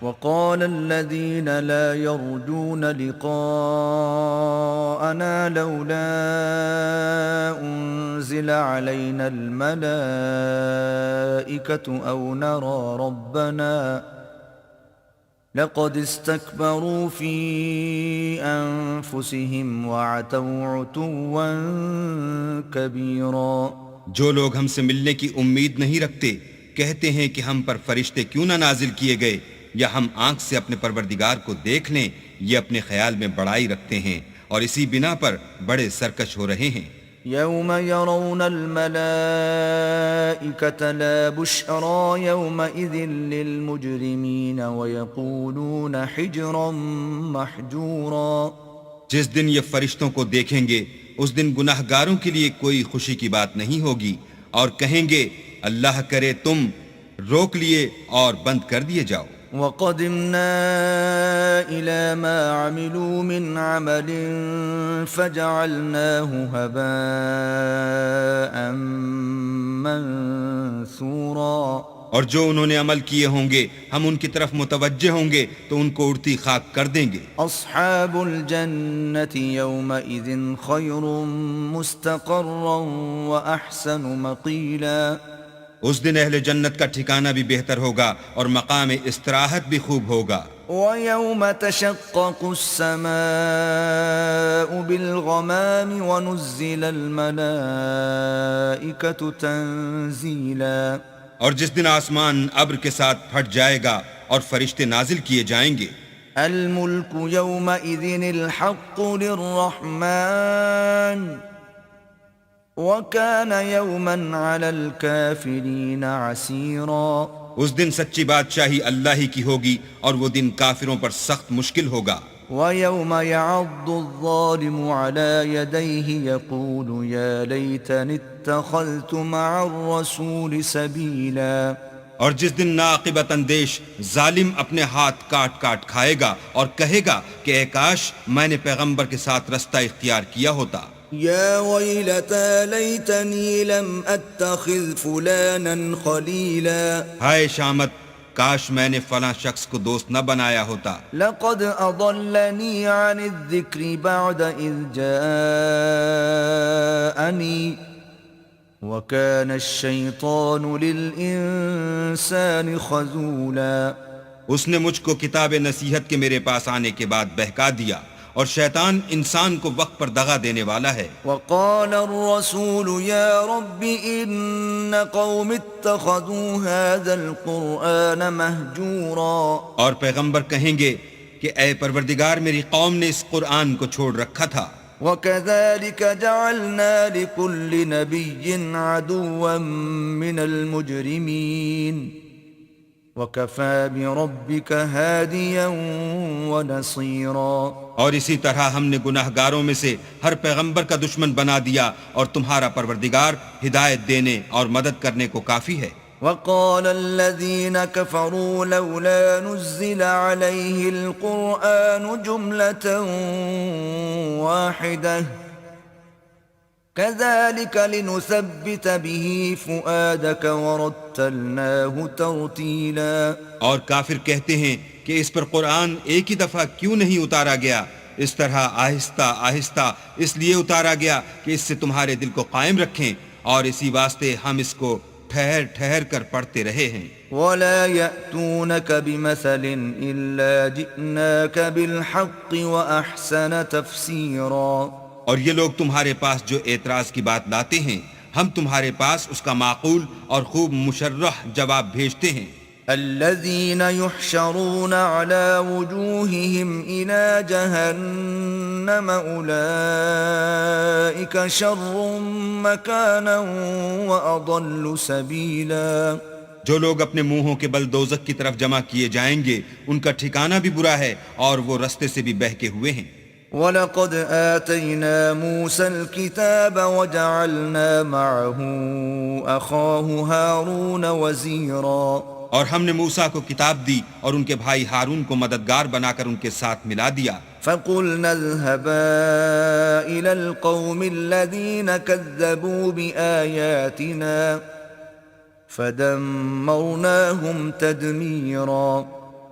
وقال الذين لا يرجون لقاءنا لولا أنزل علينا الملائكة أو نرى ربنا لقد استكبروا في أنفسهم وعتوا عتوا كبيرا۔ جو لوگ ہم سے ملنے کی امید نہیں رکھتے کہتے ہیں کہ ہم پر فرشتے کیوں نہ نازل کیے گئے یا ہم آنکھ سے اپنے پروردگار کو دیکھ لیں، یہ اپنے خیال میں بڑائی رکھتے ہیں اور اسی بنا پر بڑے سرکش ہو رہے ہیں۔ يوم يرون الملائكة لا بشرى يومئذ للمجرمين ويقولون حجرا محجورا۔ جس دن یہ فرشتوں کو دیکھیں گے اس دن گناہ گاروں کے لیے کوئی خوشی کی بات نہیں ہوگی، اور کہیں گے اللہ کرے تم روک لیے اور بند کر دیے جاؤ۔ وَقَدِمْنَا إِلَى مَا عَمِلُوا مِنْ عَمَلٍ فَجَعَلْنَاهُ هَبَاءً مَنْثُورًا۔ اور جو انہوں نے عمل کیے ہوں گے ہم ان کی طرف متوجہ ہوں گے تو ان کو اڑتی خاک کر دیں گے۔ أَصْحَابُ الْجَنَّةِ يَوْمَئِذٍ خَيْرٌ مُسْتَقَرًّا وَأَحْسَنُ مَقِيلًا۔ اس دن اہل جنت کا ٹھکانہ بھی بہتر ہوگا اور مقام استراحت بھی خوب ہوگا۔ وَيَوْمَ تَشَقَّقُ السَّمَاءُ بِالْغَمَامِ وَنُزِّلَ الْمَلَائِكَةُ تَنزِيلًا۔ اور جس دن آسمان ابر کے ساتھ پھٹ جائے گا اور فرشتے نازل کیے جائیں گے۔ الْمُلْكُ يَوْمَئِذٍ الْحَقُّ لِلرَّحْمَنِ وَكَانَ يَوْمًا عَلَى الْكَافِرِينَ عَسِيرًا۔ اس دن سچی بادشاہی اللہ ہی کی ہوگی اور وہ دن کافروں پر سخت مشکل ہوگا۔ وَيَوْمَ يَعَضُّ الظَّالِمُ عَلَى يَدَيْهِ يَقُولُ يَا لَيْتَنِي اتَّخَذْتُ مَعَ الرَّسُولِ سَبِيلًا۔ اور جس دن ناقبت اندیش ظالم اپنے ہاتھ کاٹ کاٹ کھائے گا اور کہے گا کہ اے کاش میں نے پیغمبر کے ساتھ رستہ اختیار کیا ہوتا۔ يا ويلتى ليتني لم أتخذ فلانا خليلا۔ ہائے شامت کاش میں نے فلاں شخص کو دوست نہ بنایا ہوتا۔ لقد أضلني عن الذكر بعد إذ جاءني وكان الشيطان للإنسان خذولا۔ اس نے مجھ کو کتاب نصیحت کے میرے پاس آنے کے بعد بہکا دیا اور شیطان انسان کو وقت پر دغا دینے والا ہے۔ وقال الرسول يا رب إن قوم اتخذوا هذا القرآن مهجورا۔ اور پیغمبر کہیں گے کہ اے پروردگار میری قوم نے اس قرآن کو چھوڑ رکھا تھا۔ وكذلك جعلنا لكل نبي عدوا من المجرمين وَكَفَى بِرَبِّكَ هَادِيًا وَنَصِيرًا۔ اور اسی طرح ہم نے گناہ گاروں میں سے ہر پیغمبر کا دشمن بنا دیا اور تمہارا پروردگار ہدایت دینے اور مدد کرنے کو کافی ہے۔ وَقَالَ الَّذِينَ كَفَرُوا لَوْلَا نُزِّلَ عَلَيْهِ الْقُرْآنُ جُمْلَةً وَاحِدَةً كَذَلِكَ لِنُثَبِّتَ بِهِ فُؤَادَكَ وَرَتَّلْنَاهُ تَرْتِيلًا۔ اور کافر کہتے ہیں کہ اس پر قرآن ایک ہی دفعہ کیوں نہیں اتارا گیا، اس طرح آہستہ آہستہ اس لیے اتارا گیا کہ اس سے تمہارے دل کو قائم رکھیں، اور اسی واسطے ہم اس کو ٹھہر ٹھہر کر پڑھتے رہے ہیں۔ وَلَا يَأْتُونَكَ بِمَثَلٍ إِلَّا جِئْنَاكَ بِالْحَقِّ وَأَحْسَنَ تَفْسِيرًا۔ اور یہ لوگ تمہارے پاس جو اعتراض کی بات لاتے ہیں ہم تمہارے پاس اس کا معقول اور خوب مشرح جواب بھیجتے ہیں۔ الذين يحشرون على وجوههم إلى جهنم أولئك شر مكانا وأضل سبيلا۔ جو لوگ اپنے منہوں کے بل دوزخ کی طرف جمع کیے جائیں گے ان کا ٹھکانہ بھی برا ہے اور وہ رستے سے بھی بہکے ہوئے ہیں۔ وَلَقَدْ آتَيْنَا مُوسَى الْكِتَابَ وَجَعَلْنَا مَعَهُ أَخَاهُ هَارُونَ وَزِيرًا۔ اور ہم نے موسیٰ کو کتاب دی اور ان کے بھائی ہارون کو مددگار بنا کر ان کے ساتھ ملا دیا۔ فَقُلْنَا اذْهَبَا إِلَى الْقَوْمِ الَّذِينَ كَذَّبُوا بِآيَاتِنَا فَدَمَّرْنَاهُمْ تَدْمِيرًا۔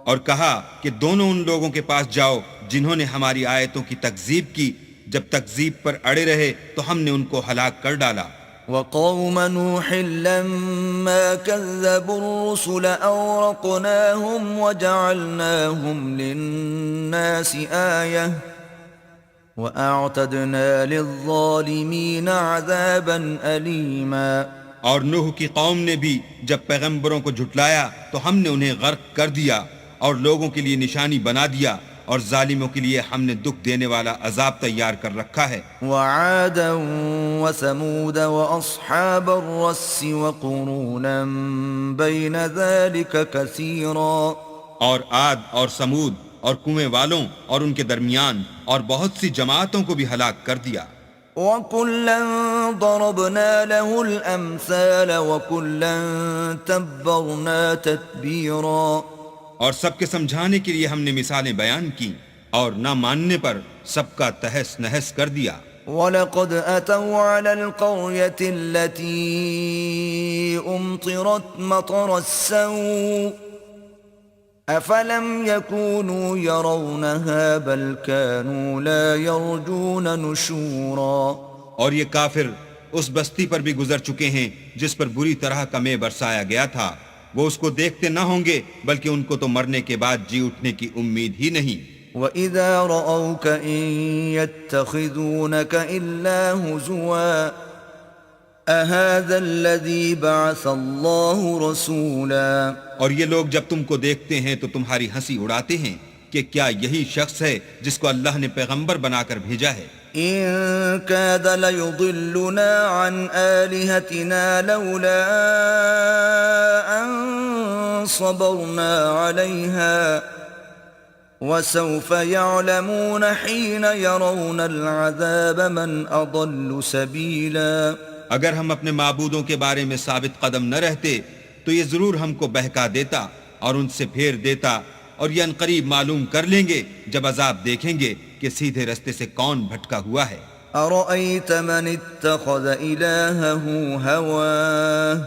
اور کہا کہ دونوں ان لوگوں کے پاس جاؤ جنہوں نے ہماری آیتوں کی تکذیب کی، جب تکذیب پر اڑے رہے تو ہم نے ان کو ہلاک کر ڈالا۔ وقوم نوح لما كذبوا الرسل أورقناهم وجعلناهم للناس آية وأعتدنا للظالمين عذابا أليما۔ اور نوح کی قوم نے بھی جب پیغمبروں کو جھٹلایا تو ہم نے انہیں غرق کر دیا اور لوگوں کے لیے نشانی بنا دیا، اور ظالموں کے لیے ہم نے دکھ دینے والا عذاب تیار کر رکھا ہے۔ وعادا وثمود واصحاب الرس وقرونا بين ذلك كثيرا۔ اور عاد اور سمود اور کنویں والوں اور ان کے درمیان اور بہت سی جماعتوں کو بھی ہلاک کر دیا۔ وَكُلًّا ضَرَبْنَا لَهُ الْأَمْثَالَ وَكُلًّا تَبَّرْنَا تَتْبِيرًا۔ اور سب کے سمجھانے کے لیے ہم نے مثالیں بیان کی، اور نہ ماننے پر سب کا تہس نہس کر دیا۔ وَلَقَدْ أَتَوْا عَلَى الْقَرْيَةِ الَّتِي أُمْطِرَتْ مَطَرَ السَّوْءِ أَفَلَمْ يَكُونُوا يَرَوْنَهَا بَلْ كَانُوا لَا يَرْجُونَ نُشُورًا۔ اور یہ کافر اس بستی پر بھی گزر چکے ہیں جس پر بری طرح کا مے برسایا گیا تھا، وہ اس کو دیکھتے نہ ہوں گے بلکہ ان کو تو مرنے کے بعد جی اٹھنے کی امید ہی نہیں۔ وَإِذَا رَأَوْكَ إِن يَتَّخِذُونَكَ إِلَّا هُزُوًا أَهَذَا الَّذِي بَعَثَ اللَّهُ رَسُولًا۔ اور یہ لوگ جب تم کو دیکھتے ہیں تو تمہاری ہنسی اڑاتے ہیں کہ کیا یہی شخص ہے جس کو اللہ نے پیغمبر بنا کر بھیجا ہے؟ إِن كَادَ لَيُضِلُّنَا عَنْ آلِهَتِنَا لَوْلَا أَن صَبَرْنَا عَلَيْهَا وَسَوْفَ يَعْلَمُونَ حِينَ يَرَوْنَ الْعَذَابَ مَنْ أَضَلُّ سَبِيلًا۔ اگر ہم اپنے معبودوں کے بارے میں ثابت قدم نہ رہتے تو یہ ضرور ہم کو بہکا دیتا اور ان سے پھیر دیتا، اور یہ عنقریب معلوم کر لیں گے جب عذاب دیکھیں گے کہ سیدھے رستے سے کون بھٹکا ہوا ہے۔ أَرَأَيْتَ مَنِ اتَّخَذَ إِلَٰهَهُ هَوَاهُ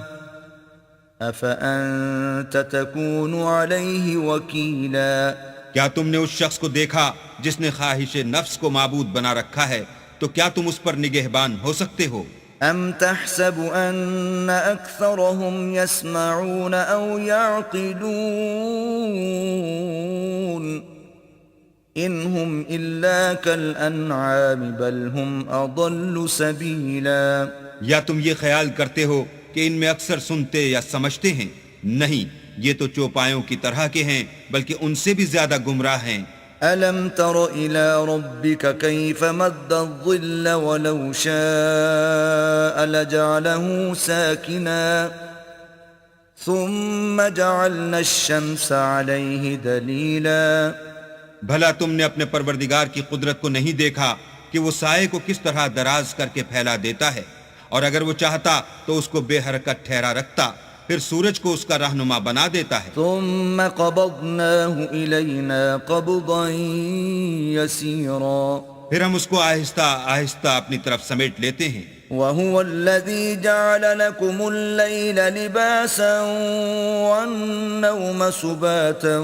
أَفَأَنتَ تَكُونُ عَلَيْهِ وَكِيلًا۔ کیا تم نے اس شخص کو دیکھا جس نے خواہش نفس کو معبود بنا رکھا ہے، تو کیا تم اس پر نگہبان ہو سکتے ہو؟ أَمْ تَحْسَبُ أَنَّ أَكْثَرَهُمْ يَسْمَعُونَ أَوْ يَعْقِلُونَ إِنْ هُمْ إِلَّا كَالْأَنْعَامِ بَلْ هُمْ أَضَلُّ سَبِيلًا۔ یا تم یہ خیال کرتے ہو کہ ان میں اکثر سنتے یا سمجھتے ہیں؟ نہیں، یہ تو چوپایوں کی طرح کے ہیں، بلکہ ان سے بھی زیادہ گمراہ ہیں۔ أَلَمْ تَرَ إِلَى رَبِّكَ كَيْفَ مَدَّ الظِّلَّ وَلَوْ شَاءَ لَجَعَلَهُ سَاكِنًا ثُمَّ جَعَلْنَا الشَّمْسَ عَلَيْهِ دَلِيلًا۔ بھلا تم نے اپنے پروردگار کی قدرت کو نہیں دیکھا کہ وہ سائے کو کس طرح دراز کر کے پھیلا دیتا ہے، اور اگر وہ چاہتا تو اس کو بے حرکت ٹھہرا رکھتا، پھر سورج کو اس کا رہنما بنا دیتا ہے۔ ثم قبضناه إلينا قبضا يسيرا۔ پھر ہم اس کو آہستہ آہستہ اپنی طرف سمیٹ لیتے ہیں۔ وهو الذي جعل لكم الليل لباسا والنوم سباتا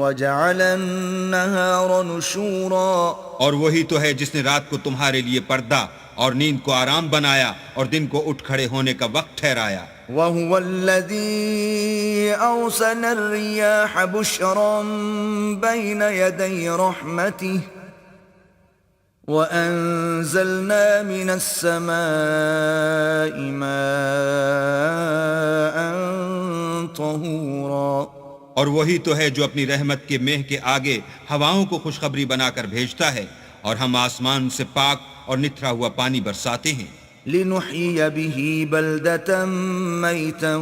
وجعل النهار نشورا۔ اور وہی تو ہے جس نے رات کو تمہارے لیے پردہ اور نیند کو آرام بنایا اور دن کو اٹھ کھڑے ہونے کا وقت ٹھہرایا۔ وهو الذي أرسل الرياح بشرا بين يدي رحمته وأنزلنا من السماء ماء طهورا۔ اور وہی تو ہے جو اپنی رحمت کے مہ کے آگے ہواؤں کو خوشخبری بنا کر بھیجتا ہے، اور ہم آسمان سے پاک اور نتھرا ہوا پانی برساتے ہیں۔ لنحيي به بلدة ميتا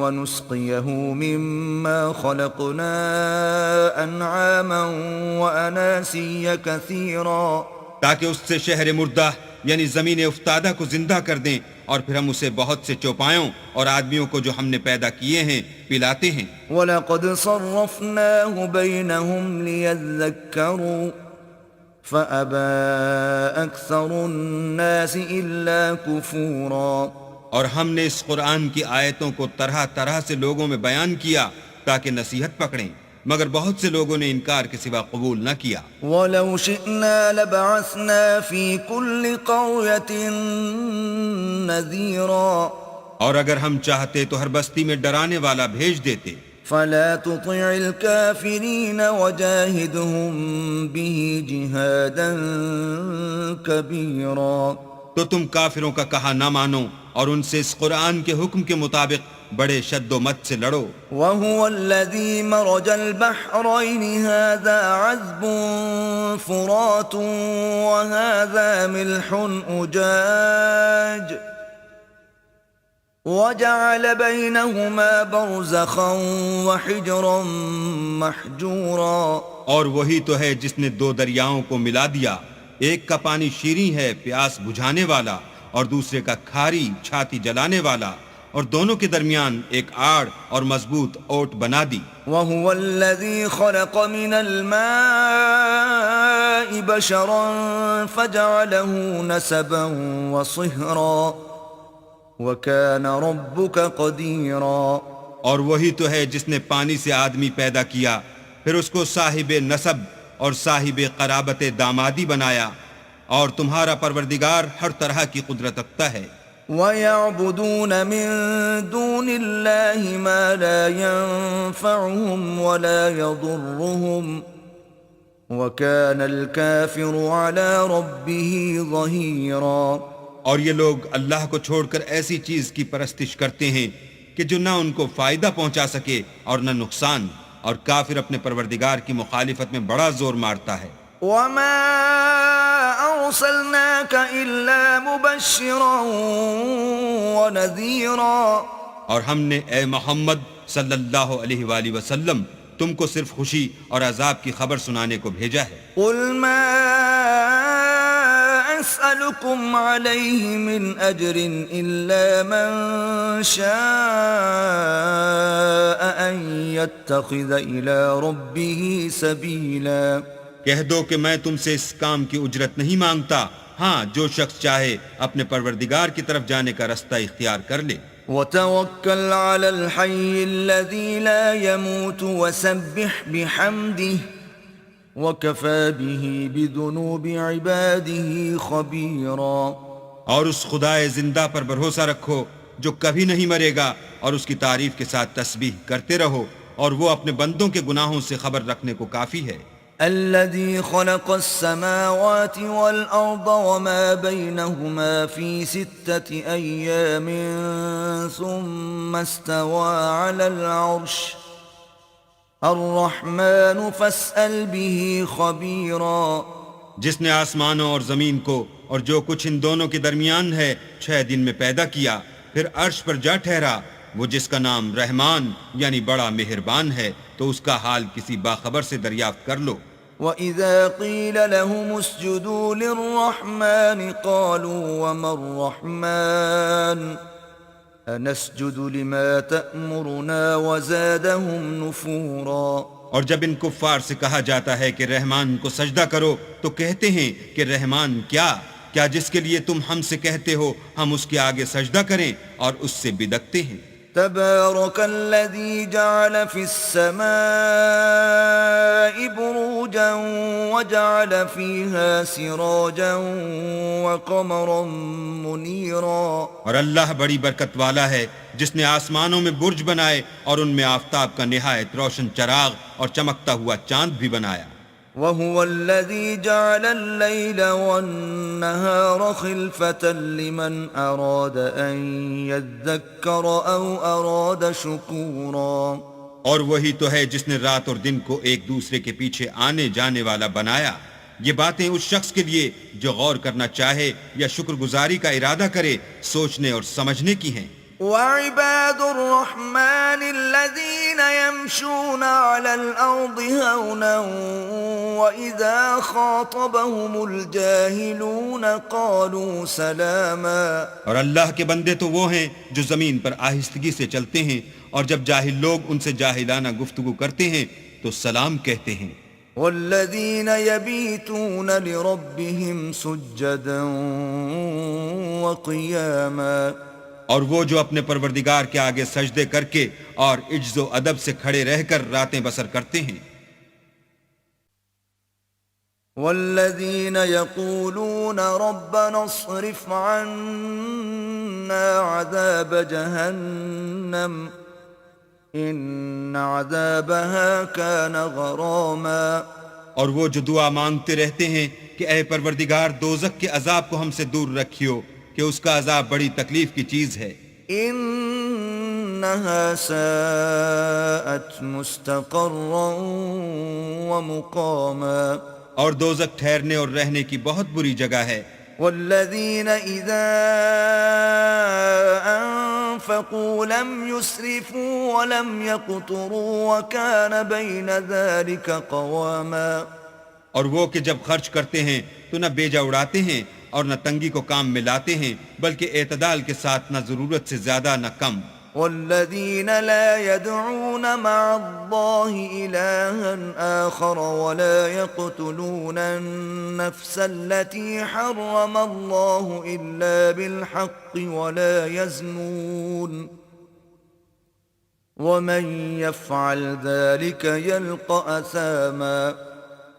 ونسقيه مما خلقنا أنعاما وأناسيا كثيرا۔ تاکہ اس سے شہر مردہ یعنی زمین افتادہ کو زندہ کر دیں، اور پھر ہم اسے بہت سے چوپایوں اور آدمیوں کو جو ہم نے پیدا کیے ہیں پلاتے ہیں۔ وَلَقَدْ صَرَّفْنَاهُ بَيْنَهُمْ لِيَذَّكَّرُوا فَأَبَى أَكْثَرُ النَّاسِ إِلَّا كُفُورًا۔ اور ہم نے اس قرآن کی آیتوں کو طرح طرح سے لوگوں میں بیان کیا تاکہ نصیحت پکڑیں، مگر بہت سے لوگوں نے انکار کے سوا قبول نہ کیا۔ وَلَوْ شِئْنَا لَبَعَثْنَا فِي كُلِّ قَرْيَةٍ نَذِيرًا، اور اگر ہم چاہتے تو ہر بستی میں ڈرانے والا بھیج دیتے۔ فَلَا تُطِعِ الْكَافِرِينَ وَجَاهِدْهُمْ بِهِ جِهَادًا كَبِيرًا۔ تو تم کافروں کا کہا نہ مانو اور ان سے اس قرآن کے حکم کے مطابق بڑے شد و مت سے لڑو۔ وَهُوَ الَّذِي مَرَجَ الْبَحْرَيْنِ هَذَا عَذْبٌ فُرَاتٌ وَهَذَا مِلْحٌ أُجَاجٌ وَجَعَلَ بَيْنَهُمَا بَرْزَخًا وَحِجْرًا مَحْجُورًا۔ اور وہی تو ہے جس نے دو دریاؤں کو ملا دیا، ایک کا پانی شیریں ہے پیاس بجھانے والا، اور دوسرے کا کھاری چھاتی جلانے والا، اور دونوں کے درمیان ایک آڑ اور مضبوط اوٹ بنا دی۔ وَهُوَ الَّذِي خَلَقَ مِنَ الْمَاءِ بَشَرًا فَجَعَلَهُ نَسَبًا وَصِهْرًا وَكَانَ رَبُّكَ قَدِيرًا۔ اور وہی تو ہے جس نے پانی سے آدمی پیدا کیا، پھر اس کو صاحب نسب اور صاحب قرابت دامادی بنایا، اور تمہارا پروردگار ہر طرح کی قدرت رکھتا ہے۔ وَيَعْبُدُونَ مِن دُونِ اللَّهِ مَا لَا يَنفَعُهُمْ وَلَا يَضُرُّهُمْ وَكَانَ الْكَافِرُ عَلَى رَبِّهِ ظَهِيرًا۔ اور یہ لوگ اللہ کو چھوڑ کر ایسی چیز کی پرستش کرتے ہیں کہ جو نہ ان کو فائدہ پہنچا سکے اور نہ نقصان، اور کافر اپنے پروردگار کی مخالفت میں بڑا زور مارتا ہے۔ وَمَا أَرْسَلْنَاكَ إِلَّا مُبَشِّرًا وَنَذِيرًا۔ اور ہم نے اے محمد صلی اللہ علیہ وآلہ وسلم تم کو صرف خوشی اور عذاب کی خبر سنانے کو بھیجا ہے۔ قُلْ مَا أَسْأَلُكُمْ عَلَيْهِ مِنْ أَجْرٍ إِلَّا مَنْ شَاءَ أَنْ يَتَّخِذَ إِلَى رَبِّهِ سَبِيلًا۔ کہہ دو کہ میں تم سے اس کام کی اجرت نہیں مانگتا، ہاں جو شخص چاہے اپنے پروردگار کی طرف جانے کا رستہ اختیار کر لے۔ وَتَوَكَّلْ عَلَى الْحَيِّ الَّذِي لَا يَمُوتُ وَسَبِّحْ بِحَمْدِهِ وَكَفَى بِهِ بِذُنُوبِ عِبَادِهِ خَبِيرًا۔ اور اس خدائے زندہ پر بھروسہ رکھو جو کبھی نہیں مرے گا، اور اس کی تعریف کے ساتھ تسبیح کرتے رہو، اور وہ اپنے بندوں کے گناہوں سے خبر رکھنے کو کافی ہے۔ الذي خلق السماوات والأرض وما بينهما في 6 أيام ثم استوى على العرش الرحمن فاسأل به خبيرا۔ جس نے آسمانوں اور زمین کو اور جو کچھ ان دونوں کے درمیان ہے 6 دن میں پیدا کیا، پھر عرش پر جا ٹھہرا، وہ جس کا نام رحمان یعنی بڑا مہربان ہے، تو اس کا حال کسی باخبر سے دریافت کر لو۔ وَإِذَا قِيلَ لَهُمُ اسْجُدُوا لِلرَّحْمَنِ قَالُوا وَمَا الرَّحْمَنُ أَنَسْجُدُ لِمَا تَأْمُرُنَا وَزَادَهُمْ نُفُورًا۔ اور جب ان کفار سے کہا جاتا ہے کہ رحمان کو سجدہ کرو تو کہتے ہیں کہ رحمان کیا جس کے لیے تم ہم سے کہتے ہو ہم اس کے آگے سجدہ کریں، اور اس سے بدکتے ہیں۔ تبارك الذي جعل في السماء بروجا وجعل فيها سراجا وقمرا منيرا۔ اور اللہ بڑی برکت والا ہے جس نے آسمانوں میں برج بنائے اور ان میں آفتاب کا نہایت روشن چراغ اور چمکتا ہوا چاند بھی بنایا۔ وَهُوَ الَّذِي جَعَلَ اللَّيْلَ وَالنَّهَارَ خِلْفَةً لِمَنْ أَرَادَ أَنْ يَذَّكَّرَ أَوْ أَرَادَ شُكُورًا۔ اور وہی تو ہے جس نے رات اور دن کو ایک دوسرے کے پیچھے آنے جانے والا بنایا۔ یہ باتیں اس شخص کے لیے جو غور کرنا چاہے یا شکر گزاری کا ارادہ کرے، سوچنے اور سمجھنے کی ہیں۔ وَعِبَادُ الرَّحْمَنِ الَّذِينَ يَمْشُونَ عَلَى الْأَرْضِ هَوْنًا وَإِذَا خَاطَبَهُمُ الْجَاهِلُونَ قَالُوا سَلَامًا۔ اور اللہ کے بندے تو وہ ہیں جو زمین پر آہستگی سے چلتے ہیں، اور جب جاہل لوگ ان سے جاہلانہ گفتگو کرتے ہیں تو سلام کہتے ہیں۔ وَالَّذِينَ يَبِيتُونَ لِرَبِّهِمْ سُجَّدًا وَقِيَامًا۔ اور وہ جو اپنے پروردگار کے آگے سجدے کر کے اور عجز و ادب سے کھڑے رہ کر راتیں بسر کرتے ہیں۔ والذين يقولون ربنا اصرف عنا عذاب جهنم إن عذابها كان غراما، اور وہ جو دعا مانگتے رہتے ہیں کہ اے پروردگار دوزخ کے عذاب کو ہم سے دور رکھیو کہ اس کا عذاب بڑی تکلیف کی چیز ہے۔ إنها ساءت مستقرا ومقاما، اور دوزخ ٹھہرنے اور رہنے کی بہت بری جگہ ہے۔ والذين إذا أنفقوا لم يسرفوا ولم يقتروا وكان بين ذلك قواما، اور وہ کہ جب خرچ کرتے ہیں تو نہ بیجا اڑاتے ہیں اور نہ تنگی کو کام میں لاتے ہیں، بلکہ اعتدال کے ساتھ نہ ضرورت سے زیادہ نہ کم۔ والذين لا يدعون مع الله إلها آخر ولا يقتلون النفس التي حرم الله إلا بالحق ولا يزنون ومن يفعل ذلك يلقى أثاما،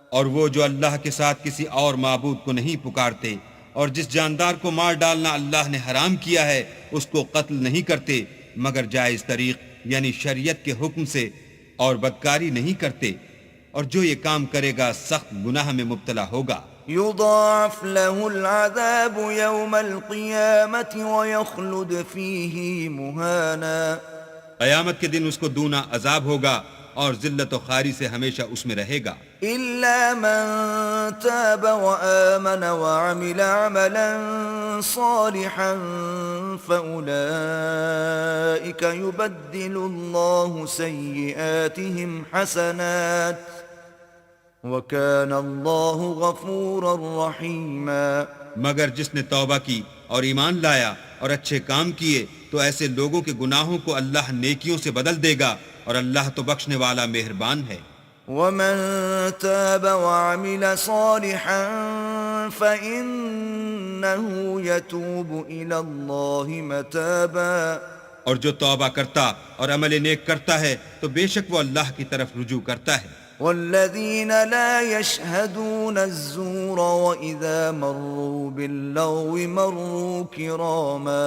اور وہ جو اللہ کے ساتھ کسی اور معبود کو نہیں پکارتے اور جس جاندار کو مار ڈالنا اللہ نے حرام کیا ہے اس کو قتل نہیں کرتے مگر جائز طریق یعنی شریعت کے حکم سے، اور بدکاری نہیں کرتے، اور جو یہ کام کرے گا سخت گناہ میں مبتلا ہوگا۔ يضاعف له العذاب يوم القيامة ويخلد فيه مهانا، قیامت کے دن اس کو دونا عذاب ہوگا اور ذلت و خواری سے ہمیشہ اس میں رہے گا، إلا من تاب وآمن وعمل عملا صالحا فأولئك يبدل الله سيئاتهم حسنات وكان الله غفورا رحيما، مگر جس نے توبہ کی اور ایمان لایا اور اچھے کام کیے تو ایسے لوگوں کے گناہوں کو اللہ نیکیوں سے بدل دے گا، اور اللہ تو بخشنے والا مہربان ہے۔ ومن تاب وعمل صالحا فإنه يتوب إلى الله متابا، اور جو توبہ کرتا اور عمل نیک کرتا ہے تو بے شک وہ اللہ کی طرف رجوع کرتا ہے۔ والذين لا يشهدون الزور وإذا مروا باللغو مروا كراما،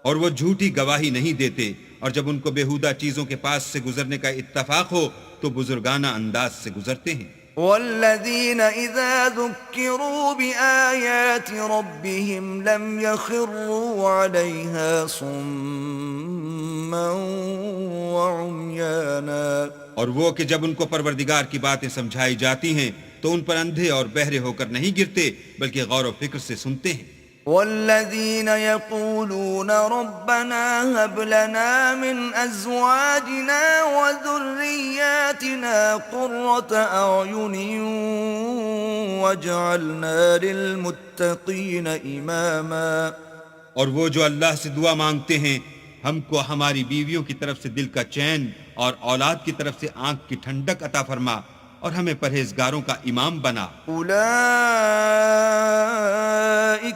اور وہ جھوٹی گواہی نہیں دیتے، اور جب ان کو بےہودہ چیزوں کے پاس سے گزرنے کا اتفاق ہو تو بزرگانہ انداز سے گزرتے ہیں۔ والذين إذا ذكروا بآيات ربهم لم يخروا عليها صما وعميانا، اور وہ کہ جب ان کو پروردگار کی باتیں سمجھائی جاتی ہیں تو ان پر اندھے اور بہرے ہو کر نہیں گرتے بلکہ غور و فکر سے سنتے ہیں۔ والذين يقولون ربنا هب لنا من أزواجنا وذرياتنا قرة أعين واجعلنا للمتقين إماما، اور وہ جو اللہ سے دعا مانگتے ہیں ہم کو ہماری بیویوں کی طرف سے دل کا چین اور اولاد کی طرف سے آنکھ کی ٹھنڈک عطا فرما اور ہمیں پرہیزگاروں کا امام بنا۔ أولئك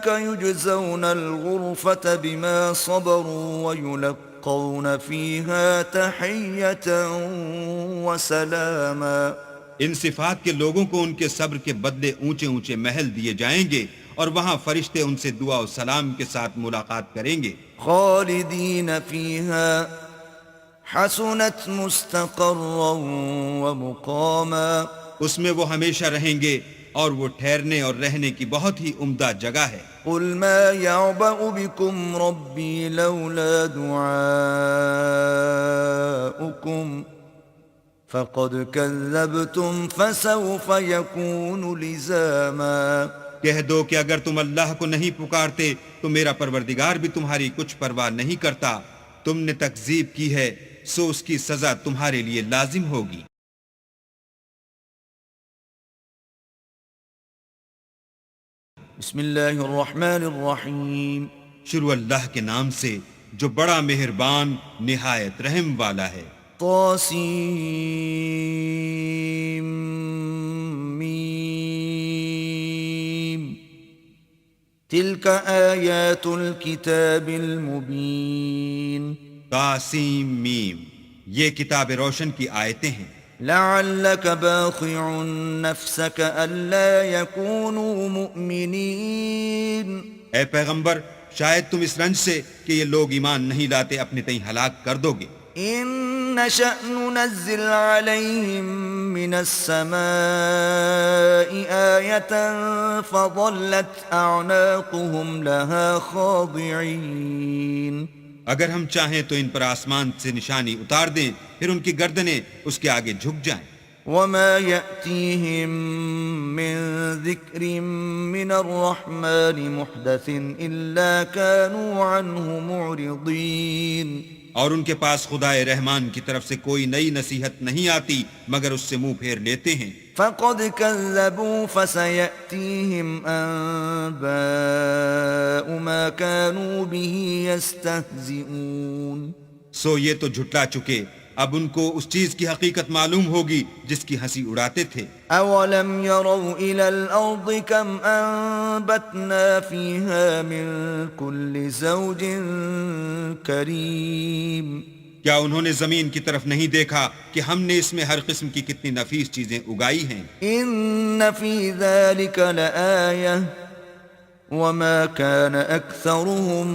يجزون الغرفة بما صبروا ويلقون فيها تحية وسلاما، ان صفات کے لوگوں کو ان کے صبر کے بدلے اونچے اونچے محل دیے جائیں گے اور وہاں فرشتے ان سے دعا و سلام کے ساتھ ملاقات کریں گے۔ خالدين فيها حسنت مستقرا ومقاما، اس میں وہ ہمیشہ رہیں گے اور وہ ٹھہرنے اور رہنے کی بہت ہی عمدہ جگہ ہے۔ قل ما يعبأ بكم ربي لولا دعاؤكم فقد كذبتم فسوف يكون لزاما، کہہ دو کہ اگر تم اللہ کو نہیں پکارتے تو میرا پروردگار بھی تمہاری کچھ پرواہ نہیں کرتا، تم نے تکذیب کی ہے سو اس کی سزا تمہارے لیے لازم ہوگی۔ بسم اللہ الرحمن الرحیم، شروع اللہ کے نام سے جو بڑا مہربان نہایت رحم والا ہے۔ طاسیم میم، تلك آيات الكتاب المبين تاسیم میم، یہ کتاب روشن کی آیتیں ہیں۔ لعلك باخع نفسك ألا يكونوا مؤمنين اے پیغمبر، شاید تم اس رنج سے کہ یہ لوگ ایمان نہیں لاتے اپنے تئیں ہلاک کر دو گے۔ إن نشأ ننزل عليهم من السماء آية فظلت أعناقهم لها خاضعين اگر ہم چاہیں تو ان پر آسمان سے نشانی اتار دیں، پھر ان کی گردنیں اس کے آگے جھک جائیں۔ وما يأتيهم من ذكر من الرحمن محدث إلا كانوا عنه معرضين اور ان کے پاس خدائے رحمان کی طرف سے کوئی نئی نصیحت نہیں آتی مگر اس سے منہ پھیر لیتے ہیں۔ فقد كذبوا فسيأتيهم أنباء ما كانوا به يستهزئون سو یہ تو جھٹلا چکے، اب ان کو اس چیز کی حقیقت معلوم ہوگی جس کی ہنسی اڑاتے تھے۔ أولم يروا إلى الأرض كم أنبتنا فيها من كل زوج كريم کیا انہوں نے زمین کی طرف نہیں دیکھا کہ ہم نے اس میں ہر قسم کی کتنی نفیس چیزیں اگائی ہیں؟ إن في ذلك لآية وما كان أكثرهم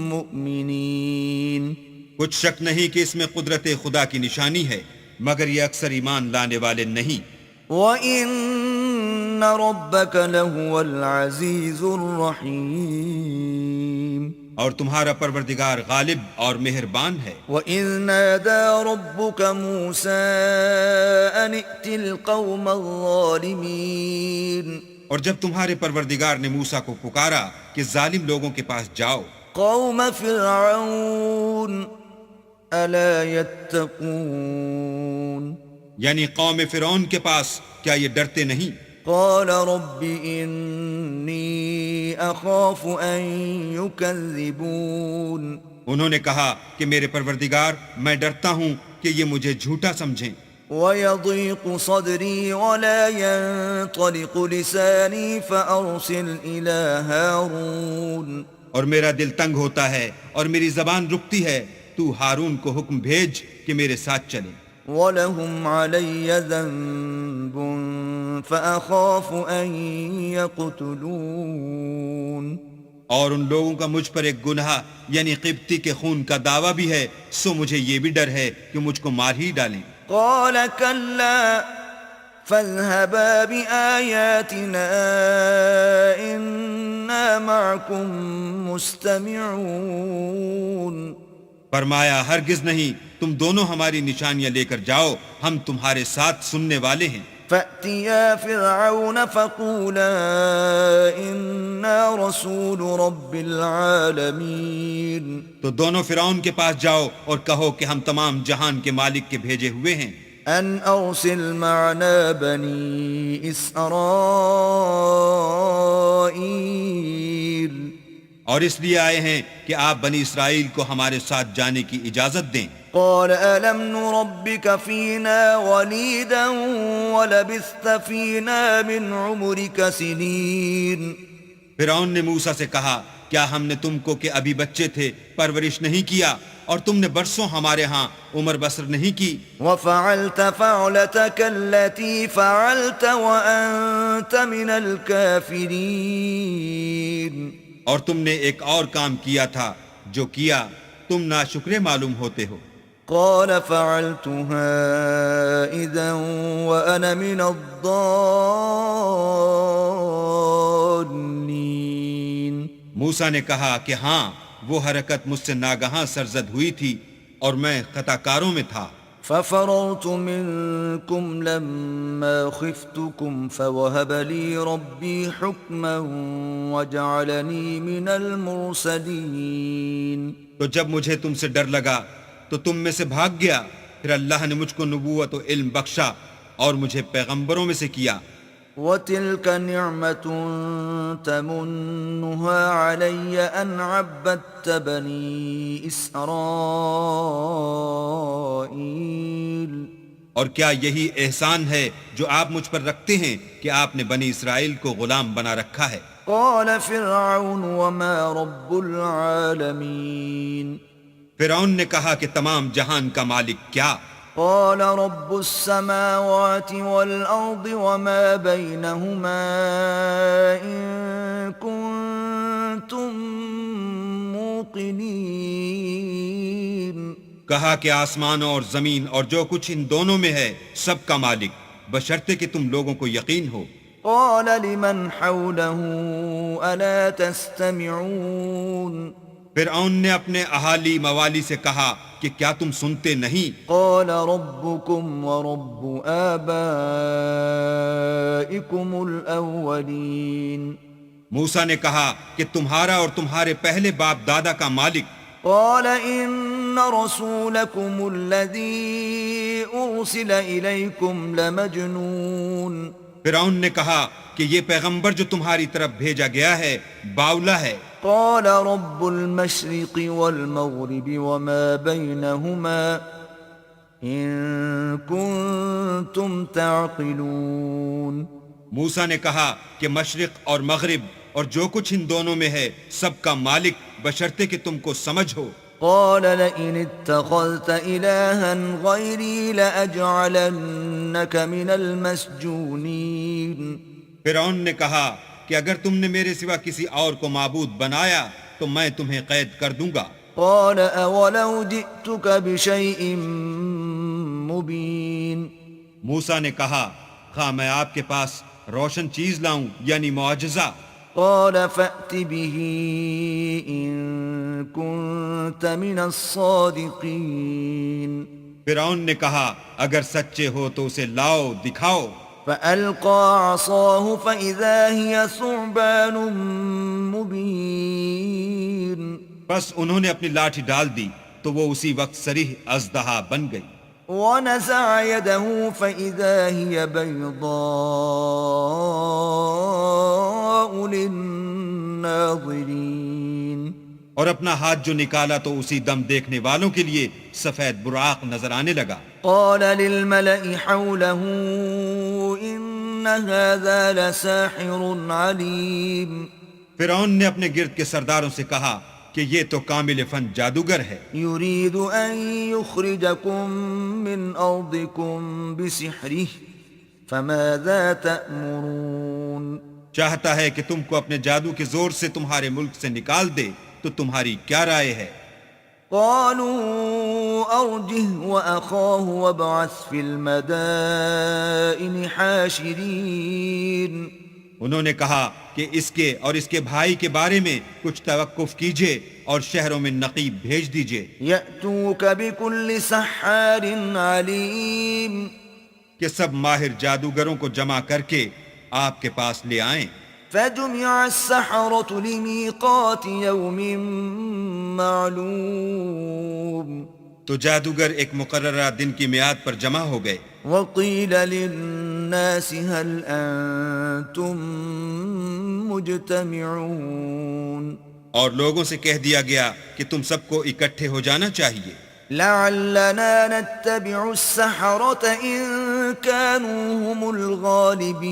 مؤمنين کچھ شک نہیں کہ اس میں قدرت خدا کی نشانی ہے، مگر یہ اکثر ایمان لانے والے نہیں۔ وَإِنَّ رَبَّكَ لَهُوَ الْعَزِيزُ الرَّحِيمُ اور تمہارا پروردگار غالب اور مہربان ہے۔ وَإِذْ نَادَى رَبُّكَ مُوسَىٰ أَنِ ائْتِ الْقَوْمَ الظَّالِمِينَ اور جب تمہارے پروردگار نے موسیٰ کو پکارا کہ ظالم لوگوں کے پاس جاؤ، قوم فرعون ألا يتقون یعنی قوم فرعون کے پاس، کیا یہ ڈرتے نہیں؟ قال رب إني أخاف أن يكذبون انہوں نے کہا کہ میرے پروردگار، میں ڈرتا ہوں کہ یہ مجھے جھوٹا سمجھیں۔ ويضيق صدري ولا ينطلق لساني فأرسل إلى هارون اور میرا دل تنگ ہوتا ہے اور میری زبان رکتی ہے، تو ہارون کو حکم بھیج کہ میرے ساتھ چلے۔ وَلَهُمْ عَلَيَّ ذَنبٌ فَأَخَافُ أَن يَقْتُلُونَ اور ان لوگوں کا مجھ پر ایک گناہ یعنی قبطی کے خون کا دعویٰ بھی ہے، سو مجھے یہ بھی ڈر ہے کہ مجھ کو مار ہی ڈالیں۔ قال كلا فاذهبا بآياتنا إنا معكم مستمعون فرمایا ہرگز نہیں، تم دونوں ہماری نشانیاں لے کر جاؤ، ہم تمہارے ساتھ سننے والے ہیں۔ فأتيا فرعون فقولا إنا رسول رب العالمين تو دونوں فرعون کے پاس جاؤ اور کہو کہ ہم تمام جہان کے مالک کے بھیجے ہوئے ہیں۔ أن أرسل معنا بني إسرائيل اور اس لیے آئے ہیں کہ آپ بنی اسرائیل کو ہمارے ساتھ جانے کی اجازت دیں۔ قال ألم نربك فينا وليدا ولبثت فينا من عمرك سنين فرعون نے موسیٰ سے کہا، کیا ہم نے تم کو کہ ابھی بچے تھے پرورش نہیں کیا اور تم نے برسوں ہمارے ہاں عمر بسر نہیں کی؟ وفعلت فعلتك التي فعلت وأنت من الكافرين اور تم نے ایک اور کام کیا تھا جو کیا، تم ناشکرے معلوم ہوتے ہو۔ قال فعلتها إذا وأنا من الضالين موسیٰ نے کہا کہ ہاں، وہ حرکت مجھ سے ناگہاں سرزد ہوئی تھی اور میں خطا کاروں میں تھا۔ ففررت منكم لما خفتكم فوهب لي ربي حكما وجعلني من المرسلين تو جب مجھے تم سے ڈر لگا تو تم میں سے بھاگ گیا، پھر اللہ نے مجھ کو نبوت و علم بخشا اور مجھے پیغمبروں میں سے کیا۔ وتلك نعمة تمنها علي أن عبدت بني إسرائيل اور کیا یہی احسان ہے جو آپ مجھ پر رکھتے ہیں کہ آپ نے بنی اسرائیل کو غلام بنا رکھا ہے؟ قال فرعون وما رب العالمين فرعون نے کہا کہ تمام جہان کا مالک کیا؟ قال رب السماوات والأرض وما بينهما إن كنتم موقنين کہا کہ آسمانوں اور زمین اور جو کچھ ان دونوں میں ہے سب کا مالک، بشرطے کہ تم لوگوں کو یقین ہو۔ قال لمن حوله ألا تستمعون فرعون نے اپنے اہالی موالی سے کہا کہ کیا تم سنتے نہیں؟ قال ربكم ورب آبائكم الأولين موسیٰ نے کہا کہ تمہارا اور تمہارے پہلے باپ دادا کا مالک۔ قال إن رسولكم الذي أرسل إليكم لمجنون فرعون نے کہا کہ یہ پیغمبر جو تمہاری طرف بھیجا گیا ہے باولا ہے۔ قال رب المشرق والمغرب وما بينهما إن كنتم تعقلون موسیٰ نے کہا کہ مشرق اور مغرب اور جو کچھ ان دونوں میں ہے سب کا مالک، بشرطے کہ تم کو سمجھ ہو۔ قال لئن اتخذت إلها غيري لأجعلنك من المسجونين فرعون نے کہا کہ اگر تم نے میرے سوا کسی اور کو معبود بنایا تو میں تمہیں قید کر دوں گا۔ قال أولو جئتك بشيء مبين موسیٰ نے کہا خواہ میں آپ کے پاس روشن چیز لاؤں یعنی معجزہ۔ قال فأت به إن كنت من الصادقين فرعون نے کہا اگر سچے ہو تو اسے لاؤ، دکھاؤ۔ فألقى عصاه فإذا هي ثعبان مبين بس انہوں نے اپنی لاٹھی ڈال دی تو وہ اسی وقت صریح اژدہا بن گئی۔ ونزع يده فإذا هي بيضاء للناظرين اور اپنا ہاتھ جو نکالا تو اسی دم دیکھنے والوں کے لیے سفید براق نظر آنے لگا۔ قال للملأ حوله إن هذا لساحر عليم فرعون نے اپنے گرد کے سرداروں سے کہا کہ یہ تو کامل فن جادوگر ہے، يريد أن يخرجكم من أرضكم بسحره فماذا تأمرون چاہتا ہے کہ تم کو اپنے جادو کے زور سے تمہارے ملک سے نکال دے، تو تمہاری کیا رائے ہے؟ قالوا أرجه وأخاه وابعث في المدائن حاشرين انہوں نے کہا کہ اس کے اور اس کے بھائی کے بارے میں کچھ توقف کیجئے اور شہروں میں نقیب بھیج دیجئے يأتوك بكل سحار عليم کہ سب ماہر جادوگروں کو جمع کر کے آپ کے پاس لے آئیں۔ فجمع السحرة لميقات يوم معلوم تو جادوگر ایک مقررہ دن کی میعاد پر جمع ہو گئے۔ وقيل للناس هل أنتم مجتمعون اور لوگوں سے کہہ دیا گیا کہ تم سب کو اکٹھے ہو جانا چاہیے، لعلنا نتبع السحرة إن كانوا هم الغالبين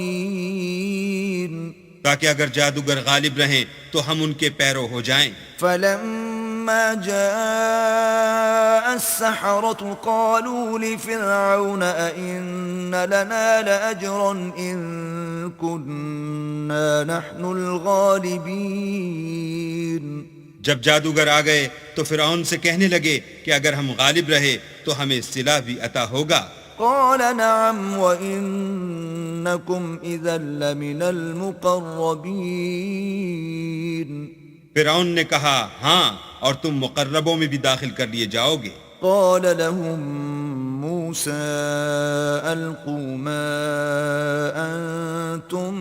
تاکہ اگر جادوگر غالب رہیں تو ہم ان کے پیرو ہو جائیں۔ فلما جاء السحرة قالوا لفرعون أئن لنا لأجرا إن كنا نحن الغالبين جب جادوگر آ گئے تو فرعون سے کہنے لگے کہ اگر ہم غالب رہے تو ہمیں صلہ بھی عطا ہوگا۔ قال نعم وإنكم إذا لمن المقربين فرعون نے کہا ہاں، اور تم مقربوں میں بھی داخل کر لیے جاؤ گے۔ قال لهم موسى ألقوا ما أنتم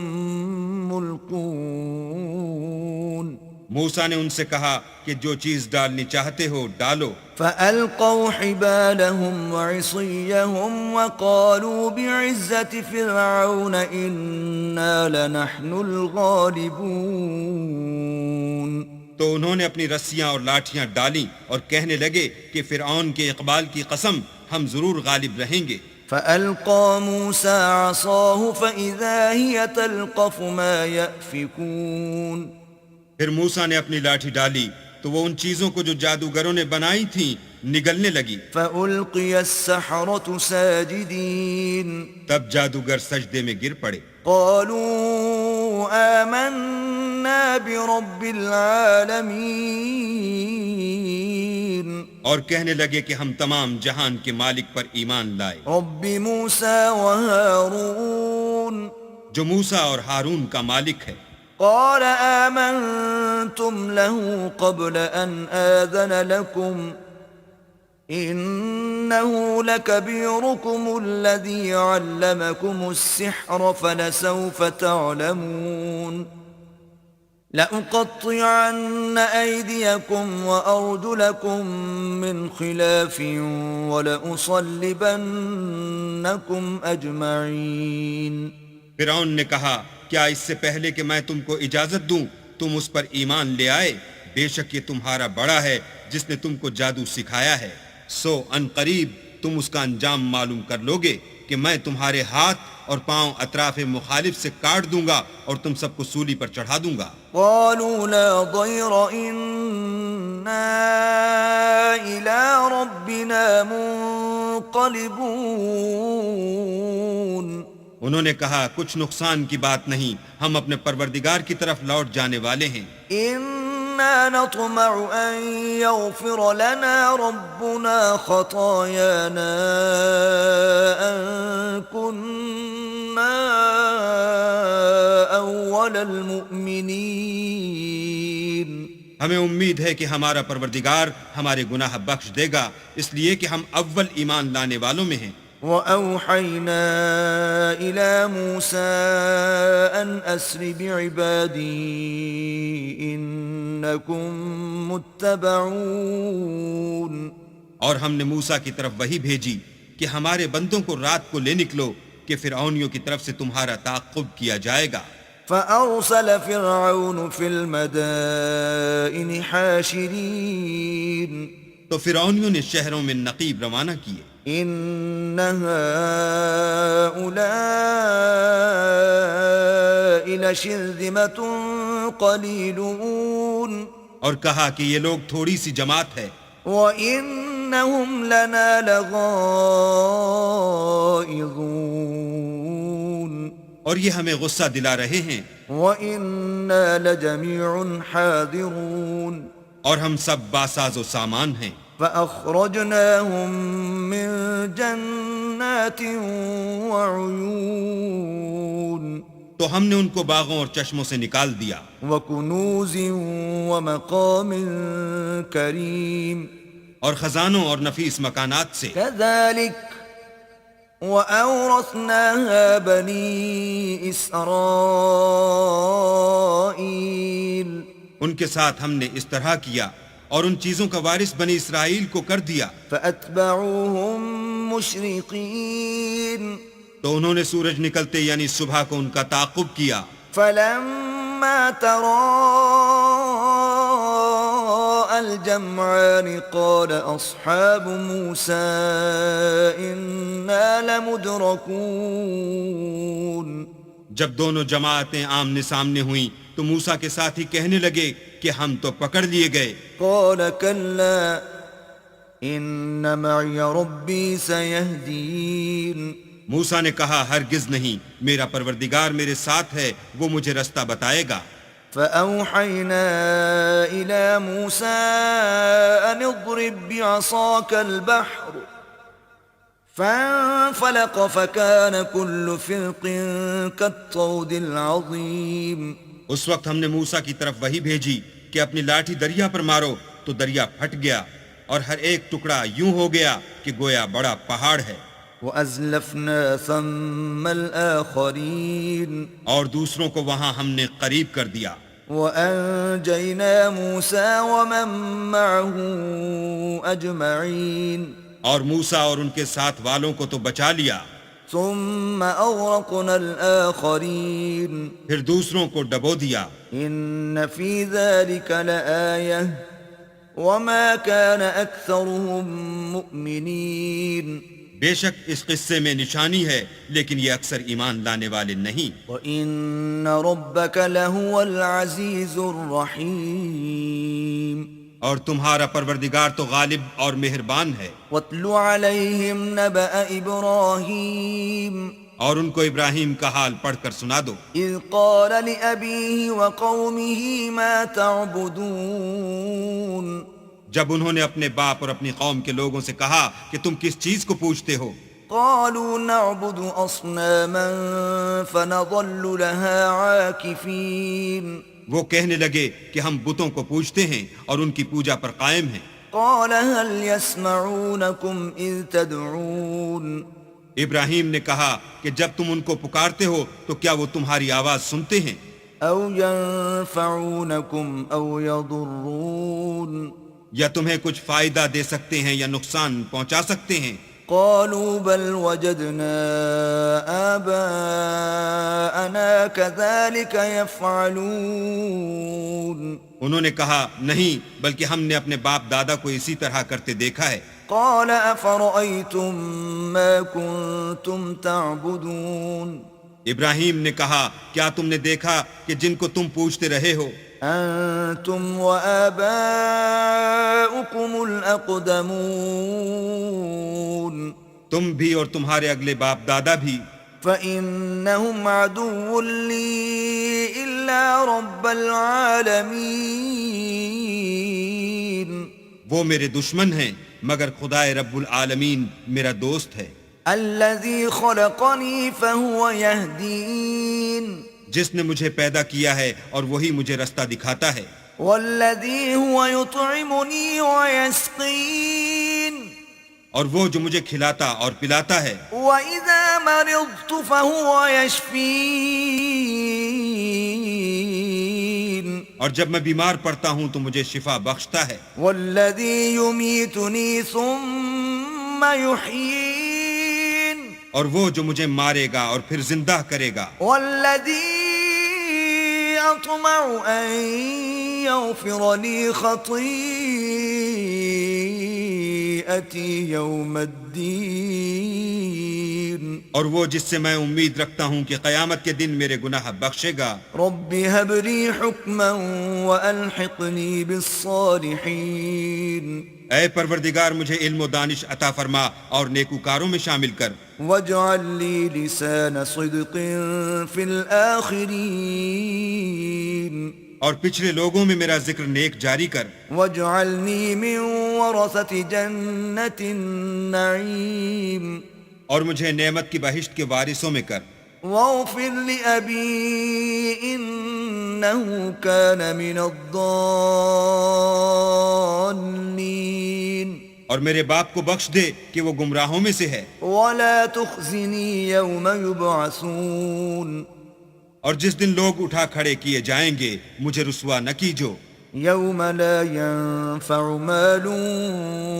ملقون موسیٰ نے ان سے کہا کہ جو چیز ڈالنی چاہتے ہو ڈالو۔ فألقوا حبالهم وعصيهم وقالوا بعزة فرعون إنا لنحن الغالبون تو انہوں نے اپنی رسیاں اور لاٹھیاں ڈالیں اور کہنے لگے کہ فرعون کے اقبال کی قسم ہم ضرور غالب رہیں گے۔ فألقى موسى عصاه فإذا هي تلقف ما يأفكون پھر موسیٰ نے اپنی لاٹھی ڈالی تو وہ ان چیزوں کو جو جادوگروں نے بنائی تھیں نگلنے لگی. فألقي السحرة ساجدين تب جادوگر سجدے میں گر پڑے. قالوا آمنا برب العالمين اور کہنے لگے کہ ہم تمام جہان کے مالک پر ایمان لائے، رب موسى وهارون جو موسیٰ اور ہارون کا مالک ہے. قال آمنتم له قبل أن آذن لكم إنه لكبيركم الذي علمكم السحر فلسوف تعلمون لأقطعن أيديكم وأرجلكم من خلاف ولأصلبنكم أجمعين. فرعون نے کہا کیا اس سے پہلے کہ میں تم کو اجازت دوں تم اس پر ایمان لے آئے؟ بے شک یہ تمہارا بڑا ہے جس نے تم کو جادو سکھایا ہے، سو ان قریب تم اس کا انجام معلوم کر لوگے کہ میں تمہارے ہاتھ اور پاؤں اطراف مخالف سے کاٹ دوں گا اور تم سب کو سولی پر چڑھا دوں گا. قالوا لا ضير إنا إلى ربنا منقلبون. انہوں نے کہا کچھ نقصان کی بات نہیں، ہم اپنے پروردگار کی طرف لوٹ جانے والے ہیں. إنا نطمع أن يغفر لنا ربنا خطايانا أن كنا أول المؤمنين. ہمیں امید ہے کہ ہمارا پروردگار ہمارے گناہ بخش دے گا، اس لیے کہ ہم اول ایمان لانے والوں میں ہیں. وَأَوْحَيْنَا إِلَى مُوسَىٰ أَنْ أَسْرِ بِعِبَادِي إِنَّكُمْ مُتَّبَعُونَ. اور ہم نے موسیٰ کی طرف وحی بھیجی کہ ہمارے بندوں کو رات کو لے نکلو کہ فرعونیوں کی طرف سے تمہارا تعاقب کیا جائے گا. فَأَرْسَلَ فِرْعَوْنُ فِي الْمَدَائِنِ حَاشِرِينَ. تو فرعونیوں نے شہروں میں نقیب روانہ کیے. إِنَّ هَٰؤُلَاءِ لَشِرْذِمَةٌ قَلِيلُونَ. اور کہا کہ یہ لوگ تھوڑی سی جماعت ہے، وَإِنَّهُمْ لَنَا لَغَائِظُونَ. اور یہ ہمیں غصہ دلا رہے ہیں. وَإِنَّا لَجَمِيعٌ حَاذِرُونَ. اور ہم سب باساز و سامان ہیں. فَأَخْرَجْنَاهُمْ مِنْ جَنَّاتٍ وَعُيُونٍ. تو ہم نے ان کو باغوں اور چشموں سے نکال دیا، وَكُنُوزٍ وَمَقَامٍ كَرِيمٍ. اور خزانوں اور نفیس مکانات سے. كَذَلِكَ وَأَوْرَثْنَاهَا بَنِي إِسْرَائِيلَ. ان کے ساتھ ہم نے اس طرح کیا اور ان چیزوں کا وارث بنی اسرائیل کو کر دیا. فَأَتْبَعُوهُمْ مُشْرِقِينَ. تو انہوں نے سورج نکلتے یعنی صبح کو ان کا تعاقب کیا. فَلَمَّا تَرَاءَى الْجَمْعَانِ قَالَ أَصْحَابُ مُوسَىٰ إِنَّا لَمُدْرَكُونَ. جب دونوں جماعتیں آمنے سامنے ہوئیں تو موسیٰ کے ساتھ ہی کہنے لگے کہ ہم تو پکڑ لیے گئے. قَالَ كَلَّا إِنَّ مَعِيَ رَبِّي سَيَهْدِينِ. موسیٰ نے کہا ہرگز نہیں، میرا پروردگار میرے ساتھ ہے، وہ مجھے رستہ بتائے گا. فَأَوْحَيْنَا إِلَى مُوسَىٰ أَنِ اضْرِب بِّعَصَاكَ الْبَحْرَ فَانفَلَقَ فَكَانَ كُلُّ فِرْقٍ كَالطَّوْدِ الْعَظِيمِ. اس وقت ہم نے موسیٰ کی طرف وحی بھیجی کہ اپنی لاٹھی دریا پر مارو، تو دریا پھٹ گیا اور ہر ایک ٹکڑا یوں ہو گیا کہ گویا بڑا پہاڑ ہے. وَأَزْلَفْنَا ثَمَّ الْآخَرِينَ. اور دوسروں کو وہاں ہم نے قریب کر دیا. وَأَنْجَيْنَا مُوسَىٰ وَمَن مَّعَهُ أَجْمَعِينَ. اور موسیٰ اور ان کے ساتھ والوں کو تو بچا لیا. ثُمَّ أَغْرَقْنَا الْآخَرِينَ. پھر دوسروں کو ڈبو دیا. إِنَّ فِي ذَلِكَ لَآيَةً وَمَا كَانَ أَكْثَرُهُم مُؤْمِنِينَ. بے شک اس قصے میں نشانی ہے لیکن یہ اکثر ایمان لانے والے نہیں۔ وَإِنَّ رَبَّكَ لَهُوَ الْعَزِيزُ الرَّحِيمُ اور تمہارا پروردگار تو غالب اور مہربان ہے۔ وَاتْلُ عَلَيْهِمْ نَبَأَ إِبْرَاهِيمَ اور ان کو ابراہیم کا حال پڑھ کر سنا دو، إِذْ قَالَ لِأَبِيهِ وَقَوْمِهِ مَا تَعْبُدُونَ جب انہوں نے اپنے باپ اور اپنی قوم کے لوگوں سے کہا کہ تم کس چیز کو پوجتے ہو؟ قالوا نعبد أصناما فنظل لها عاكفين وہ کہنے لگے کہ ہم بتوں کو پوجتے ہیں اور ان کی پوجا پر قائم ہیں۔ قال هل يسمعونكم إذ تدعون ابراہیم نے کہا کہ جب تم ان کو پکارتے ہو تو کیا وہ تمہاری آواز سنتے ہیں؟ أو ينفعونكم أو يضرون یا تمہیں کچھ فائدہ دے سکتے ہیں یا نقصان پہنچا سکتے ہیں؟ قالوا بل وجدنا آباءنا كذلك يفعلون انہوں نے کہا نہیں، بلکہ ہم نے اپنے باپ دادا کو اسی طرح کرتے دیکھا ہے۔ قال أفرأيتم ما كنتم تعبدون ابراہیم نے کہا کیا تم نے دیکھا کہ جن کو تم پوجتے رہے ہو؟ أنتم وآباؤكم الأقدمون تم بھی اور تمہارے اگلے باپ دادا بھی۔ فإنهم عدو لي إلا رب العالمين وہ میرے دشمن ہیں مگر خدائے رب العالمین میرا دوست ہے۔ الذي خلقني فهو يهدين جس نے مجھے پیدا کیا ہے اور وہی مجھے رستہ دکھاتا ہے۔ والذي هو يطعمني ويسقين اور وہ جو مجھے کھلاتا اور پلاتا ہے۔ وإذا مرضت فهو يشفين اور جب میں بیمار پڑتا ہوں تو مجھے شفا بخشتا ہے۔ والذي يميتني ثم يحيين اور وہ جو مجھے مارے گا اور پھر زندہ کرے گا۔ والذي أطمع أن يغفر لي خطيئتي يوم الدين اور وہ جس سے میں امید رکھتا ہوں کہ قیامت کے دن میرے گناہ بخشے گا۔ رب هب لي حكما وألحقني بالصالحين اے پروردگار مجھے علم و دانش عطا فرما اور نیکوکاروں میں شامل کر۔ واجعل لي لسان صدق في الآخرين اور پچھلے لوگوں میں میرا ذکر نیک جاری کر۔ واجعلني من ورثة جنة النعيم اور مجھے نعمت کی بہشت کے وارثوں میں کر۔ واغفر لأبي إنه كان من الضالين اور میرے باپ کو بخش دے کہ وہ گمراہوں میں سے ہے۔ ولا تخزني يوم يبعثون اور جس دن لوگ اٹھا کھڑے کیے جائیں گے مجھے رسوا نہ کیجو۔ يوم لا ينفع مال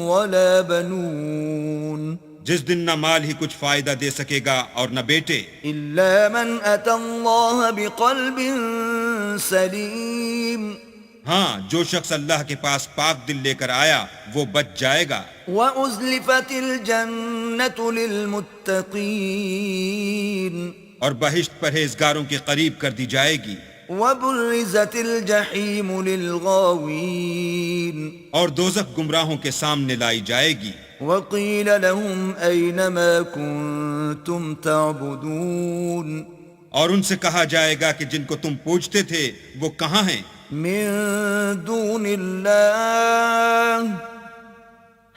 ولا بنون جس دن نہ مال ہی کچھ فائدہ دے سکے گا اور نہ بیٹے، إلا من أتى الله بقلب سليم ہاں جو شخص اللہ کے پاس پاک دل لے کر آیا وہ بچ جائے گا۔ وأزلفت الجنة للمتقين اور بہشت پرہیزگاروں کے قریب کر دی جائے گی۔ وبرزت الجحيم للغاوين اور دوزخ گمراہوں کے سامنے لائی جائے گی۔ وقيل لهم أين ما كنتم تعبدون اور ان سے کہا جائے گا کہ جن کو تم پوجتے تھے وہ کہاں ہیں؟ من دون الله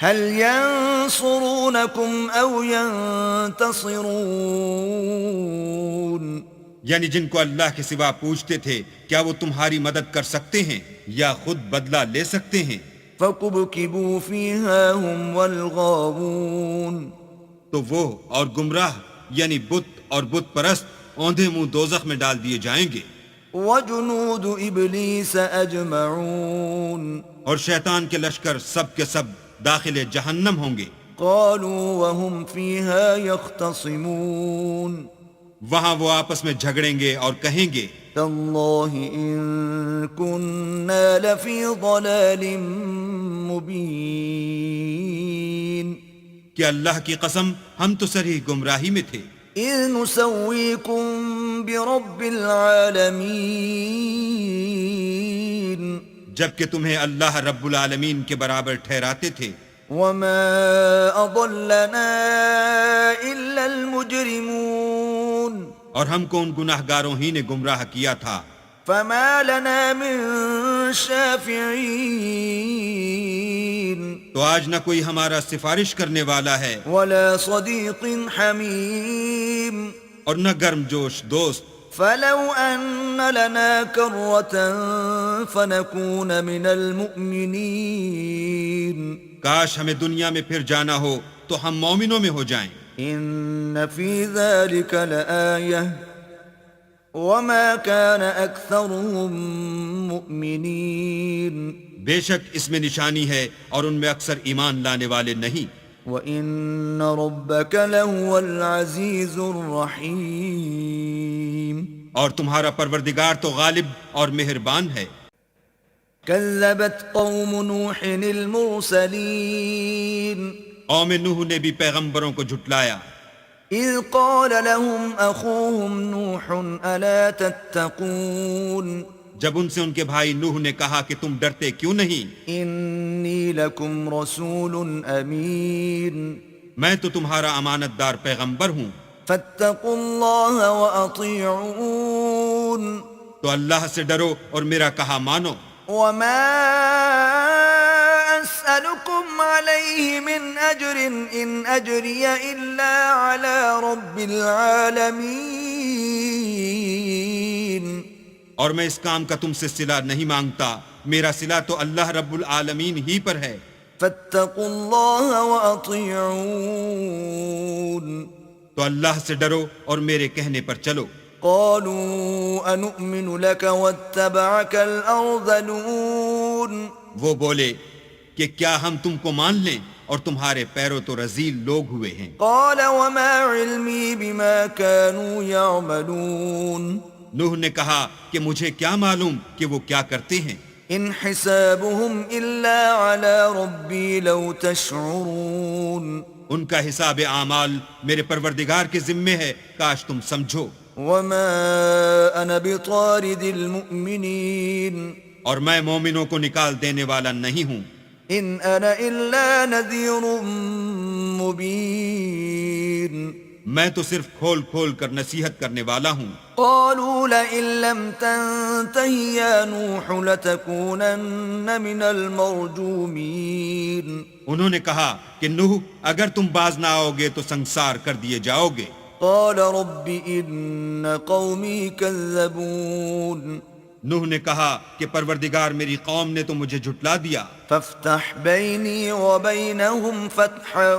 هل ينصرونكم أو ينتصرون یعنی جن کو اللہ کے سوا پوجتے تھے کیا وہ تمہاری مدد کر سکتے ہیں یا خود بدلہ لے سکتے ہیں؟ فكبكبوا فيها هم والغاوون تو وہ اور گمراہ یعنی بت اور بت پرست اوندھے منہ دوزخ میں ڈال دیے جائیں گے۔ وجنود إبليس أجمعون اور شیطان کے لشکر سب کے سب داخل جہنم ہوں گے۔ قالوا وهم فيها يختصمون وہاں وہ آپس میں جھگڑیں گے اور کہیں گے تالله إن كنا لفي ضلال مبين کہ اللہ کی قسم ہم تو صریح گمراہی میں تھے، إذ نسويكم برب العالمين جبکہ تمہیں اللہ رب العالمین کے برابر ٹھہراتے تھے، وما أضلنا إلا المجرمون اور ہم کو ان گناہ گاروں ہی نے گمراہ کیا تھا، فما لنا من شافعين تو آج نہ کوئی ہمارا سفارش کرنے والا ہے ولا صديق حميم اور نہ گرم جوش دوست، فلو أن لنا كرة فنكون من المؤمنين کاش ہمیں دنیا میں پھر جانا ہو تو ہم مومنوں میں ہو جائیں، إن في ذلك لآية وما كان أكثرهم مؤمنين بے شک اس میں نشانی ہے اور ان میں اکثر ایمان لانے والے نہیں، وَإِنَّ رَبَّكَ لَهُوَ الْعَزِيزُ الرَّحِيمُ اور تمہارا پروردگار تو غالب اور مہربان ہے۔ كذبت قوم نوح المرسلين قوم نوح نے بھی پیغمبروں کو جھٹلایا، إذ قال لهم أخوهم نوح ألا تتقون جب ان سے ان کے بھائی نوح نے کہا کہ تم ڈرتے کیوں نہیں، إني لكم رسول أمين میں تو تمہارا امانت دار پیغمبر ہوں، فاتقوا الله وأطيعون تو اللہ سے ڈرو اور میرا کہا مانو، وما أسألكم عليه من أجر إن أجري إلا على رب العالمين اور میں اس کام کا تم سے صلہ نہیں مانگتا، میرا صلہ تو اللہ رب العالمین ہی پر ہے، فاتقوا الله وأطيعون تو اللہ سے ڈرو اور میرے کہنے پر چلو۔ قالوا أنؤمن لك واتبعك الأرذلون وہ بولے کہ کیا ہم تم کو مان لیں اور تمہارے پیروں تو رذیل لوگ ہوئے ہیں، قال وما علمي بما كانوا يعملون نوح نے کہا کہ مجھے کیا معلوم کہ وہ کیا کرتے ہیں، إن حسابهم إلا على ربي لو تشعرون ان کا حساب اعمال میرے پروردگار کے ذمے ہے، کاش تم سمجھو، وما أنا بطارد المؤمنين اور میں مومنوں کو نکال دینے والا نہیں ہوں، إن أنا إلا نذير مبين میں تو صرف کھول کھول کر نصیحت کرنے والا ہوں۔ قالوا لئن لم تنته يا نوح لتكونن من المرجومين انہوں نے کہا کہ نوح اگر تم باز نہ آؤ گے تو سنسار کر دیے جاؤ گے، قال رب إن قومي كذبون نوح نے کہا کہ پروردگار میری قوم نے تو مجھے جھٹلا دیا، فافتح بيني وبينهم فتحا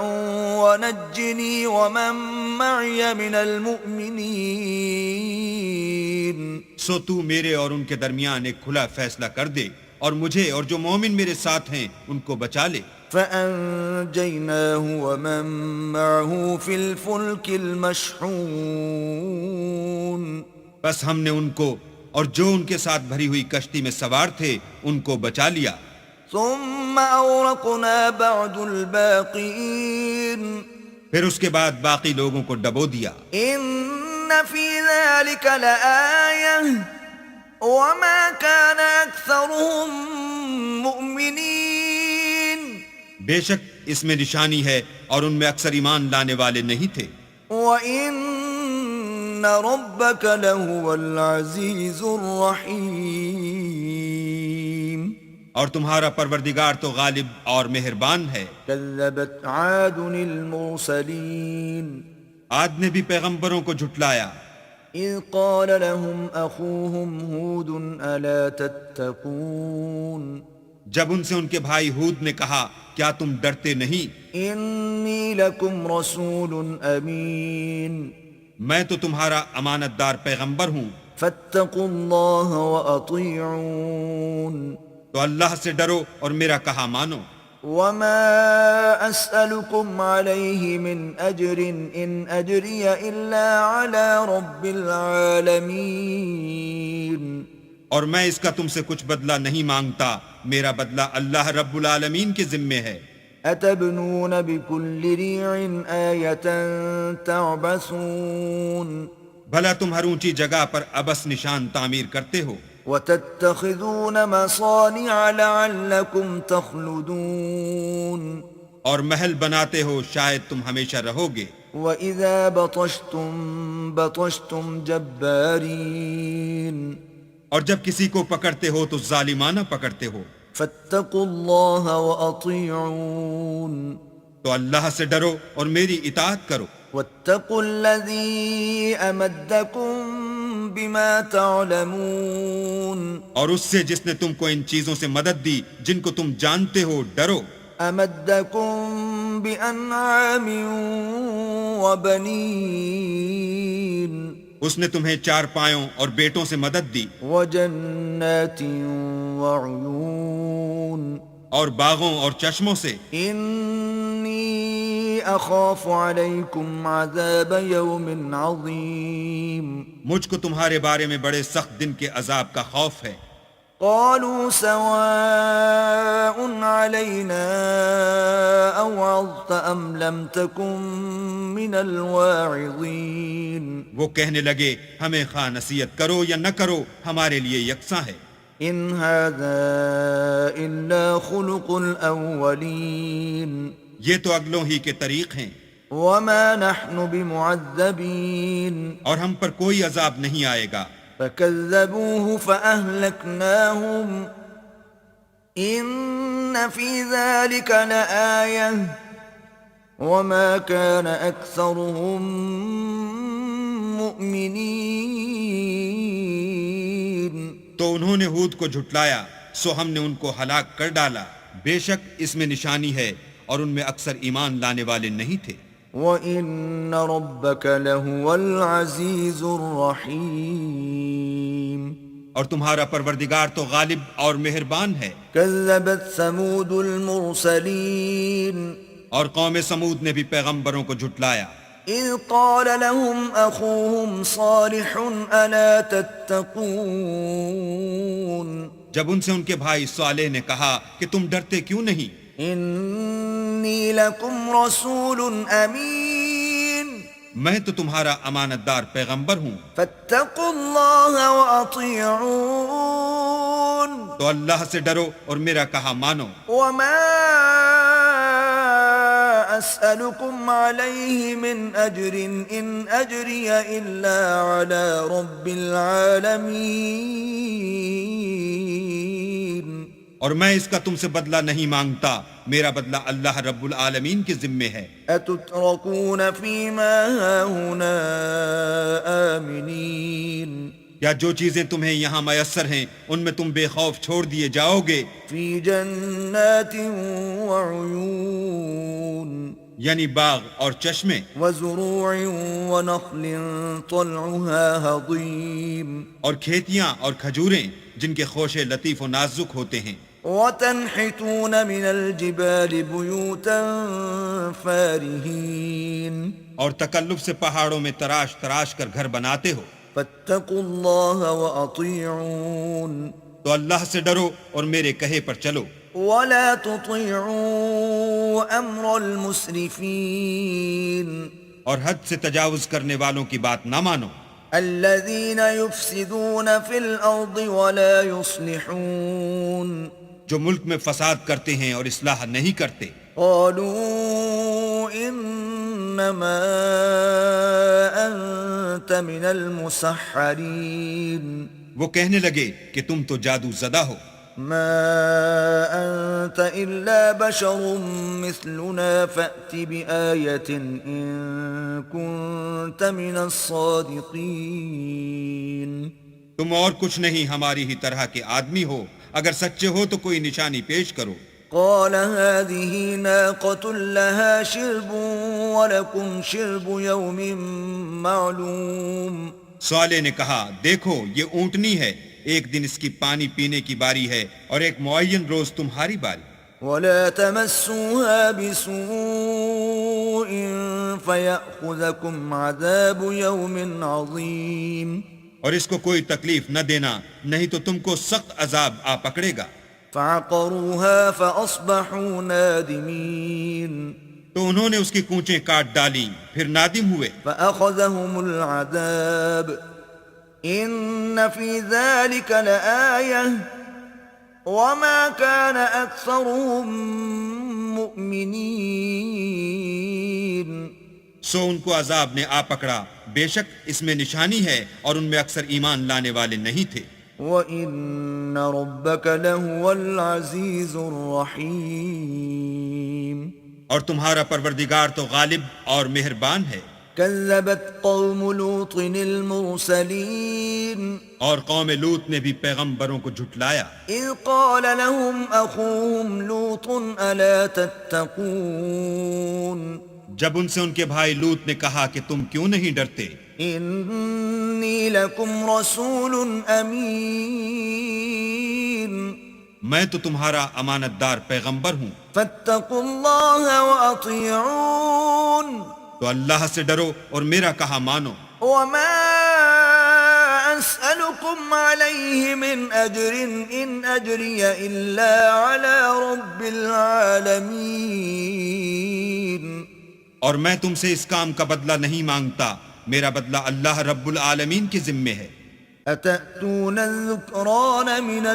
ونجني ومن معي من المؤمنين سو تو میرے اور ان کے درمیان ایک کھلا فیصلہ کر دے اور مجھے اور جو مومن میرے ساتھ ہیں ان کو بچا لے۔ فأنجيناه ومن معه في الفلك المشحون بس ہم نے ان کو اور جو ان کے ساتھ بھری ہوئی کشتی میں سوار تھے ان کو بچا لیا، ثم أورقنا بعد الباقين پھر اس کے بعد باقی لوگوں کو ڈبو دیا، إن في ذلك لآية وما كان أكثرهم مؤمنين بے شک اس میں نشانی ہے اور ان میں اکثر ایمان لانے والے نہیں تھے، وَإِنَّ رَبَّكَ لَهُوَ الْعَزِيزُ الرَّحِيمُ اور تمہارا پروردگار تو غالب اور مہربان ہے۔ كذبت عاد المرسلين عاد نے بھی پیغمبروں کو جھٹلایا، إذ قال لهم أخوهم هود ألا تتقون جب ان سے ان کے بھائی ہود نے کہا کیا تم ڈرتے نہیں، إني لكم رسول أمين میں تو تمہارا امانت دار پیغمبر ہوں، فاتقوا الله وأطيعون تو اللہ سے ڈرو اور میرا کہا مانو، وما أسألكم عليه من أجر إن أجري إلا على رب العالمين اور میں اس کا تم سے کچھ بدلہ نہیں مانگتا، میرا بدلہ اللہ رب العالمین کے ذمے ہے۔ أتبنون بكل ريع آية تعبثون بھلا تم ہر اونچی جگہ پر ابس نشان تعمیر کرتے ہو، وتتخذون مصانع لعلكم تخلدون اور محل بناتے ہو شاید تم ہمیشہ رہو گے، وَإِذَا بَطَشْتُمْ بَطَشْتُمْ جَبَّارِينَ اور جب کسی کو پکڑتے ہو تو ظالمانہ پکڑتے ہو۔ فَاتَّقُوا اللَّهَ وَأَطِيعُونَ تو اللہ سے ڈرو اور میری اطاعت کرو، وَاتَّقُوا الَّذِي أَمَدَّكُم بِمَا تَعْلَمُونَ اور اس سے جس نے تم کو ان چیزوں سے مدد دی جن کو تم جانتے ہو ڈرو۔ أَمَدَّكُم بِأَنْعَامٍ وَبَنِينَ اس نے تمہیں چار پایوں اور بیٹوں سے مدد دی، وَجَنَّاتٍ وَعُيُونٍ اور باغوں اور چشموں سے۔ إِنِّي أَخَافُ عَلَيْكُمْ عَذَابَ يَوْمٍ عَظِيمٍ مجھ کو تمہارے بارے میں بڑے سخت دن کے عذاب کا خوف ہے۔ قالوا سواء علينا أوعظت أم لم تكن من الواعظين وہ کہنے لگے ہمیں خواہ نصیحت کرو یا نہ کرو ہمارے لیے یکساں ہے۔ إن هذا إلا خلق الأولين یہ تو اگلوں ہی کے طریق ہیں، وما نحن بمعذبين اور ہم پر کوئی عذاب نہیں آئے گا۔ فكذبوه فأهلكناهم إن في ذلك لآية وما كان أكثرهم مؤمنين تو انہوں نے ہود کو جھٹلایا سو ہم نے ان کو ہلاک کر ڈالا، بے شک اس میں نشانی ہے اور ان میں اکثر ایمان لانے والے نہیں تھے۔ وَإِنَّ رَبَّكَ لَهُوَ الْعَزِيزُ الرَّحِيمُ اور تمہارا پروردگار تو غالب اور مہربان ہے۔ كَذَّبَتْ ثَمُودُ الْمُرْسَلِينَ اور قوم سمود نے بھی پیغمبروں کو جھٹلایا، إِذْ قَالَ لَهُمْ أَخُوهُمْ صَالِحٌ أَلَا تَتَّقُونَ جب ان سے ان کے بھائی صالح نے کہا کہ تم ڈرتے کیوں نہیں، إِنِّي لَكُمْ رَسُولٌ أَمِينٌ میں تو تمہارا امانت دار پیغمبر ہوں، فَاتَّقُوا اللَّهَ وَأَطِيعُونَ تو اللہ سے ڈرو اور میرا کہا مانو۔ وَمَا أَسْأَلُكُمْ عَلَيْهِ مِنْ أَجْرٍ إِنْ أَجْرِيَ إِلَّا عَلَى رَبِّ الْعَالَمِينَ اور میں اس کا تم سے بدلہ نہیں مانگتا، میرا بدلہ اللہ رب العالمین کے ذمے ہے۔ أَتُتْرَكُونَ فِي مَا هَاهُنَا آمِنِينَ یا جو چیزیں تمہیں یہاں میسر ہیں ان میں تم بے خوف چھوڑ دیے جاؤ گے، فِي جَنَّاتٍ وَعُيُونٍ یعنی باغ اور چشمے، وَزُرُوعٍ وَنَخْلٍ طَلْعُهَا هَضِيمٌ اور کھیتیاں اور کھجوریں جن کے خوشے لطیف و نازک ہوتے ہیں۔ وَتَنْحِتُونَ مِنَ الْجِبَالِ بُيُوتًا فَارِهِينَ اور تکلف سے پہاڑوں میں تراش تراش کر گھر بناتے ہو۔ فَاتَّقُوا اللَّهَ وَأَطِيعُونَ تو اللہ سے ڈرو اور میرے کہے پر چلو، وَلَا تُطِيعُوا أَمْرَ الْمُسْرِفِينَ اور حد سے تجاوز کرنے والوں کی بات نہ مانو، الَّذِينَ يُفْسِدُونَ فِي الْأَرْضِ وَلَا يُصْلِحُونَ جو ملک میں فساد کرتے ہیں اور اصلاح نہیں کرتے۔ قالوا انما انت من المسحرین وہ کہنے لگے کہ تم تو جادو زدہ ہو، ما انت الا بشر مثلنا فأت بآیة ان كنت من الصادقین تم اور کچھ نہیں ہماری ہی طرح کے آدمی ہو، اگر سچے ہو تو کوئی نشانی پیش کرو۔ قال هذه ناقة لها شرب ولكم شرب يوم معلوم صالح نے کہا دیکھو یہ اونٹنی ہے، ایک دن اس کی پانی پینے کی باری ہے اور ایک معین روز تمہاری باری۔ ولا تمسوها بسوء فيأخذكم عذاب يوم عظيم اور اس کو کوئی تکلیف نہ دینا نہیں تو تم کو سخت عذاب آ پکڑے گا۔ فعقروها فأصبحوا نادمين تو انہوں نے اس کی کونچیں کاٹ ڈالیں، پھر نادم ہوئے۔ فأخذهم العذاب إن في ذلك لآية وما كان أكثرهم مؤمنين سو ان کو عذاب نے آ پکڑا، بے شک اس میں نشانی ہے اور ان میں اکثر ایمان لانے والے نہیں تھے۔ وَإِنَّ رَبَّكَ لَهُوَ الْعَزِيزُ الرَّحِيمُ اور تمہارا پروردگار تو غالب اور مہربان ہے۔ كذبت قوم لوط المرسلين اور قوم لوط نے بھی پیغمبروں کو جھٹلایا، إذ قال لهم أخوهم لوط ألا تتقون جب ان سے ان کے بھائی لوط نے کہا کہ تم کیوں نہیں ڈرتے، إني لكم رسول أمين میں تو تمہارا امانت دار پیغمبر ہوں، فاتقوا الله وأطيعون تو اللہ سے ڈرو اور میرا کہا مانو۔ وما أسألكم عليه من أجر إن أجري إلا على رب العالمين اور میں تم سے اس کام کا بدلہ نہیں مانگتا، میرا بدلہ اللہ رب العالمین کے ذمے ہے۔ أتأتون الذكران من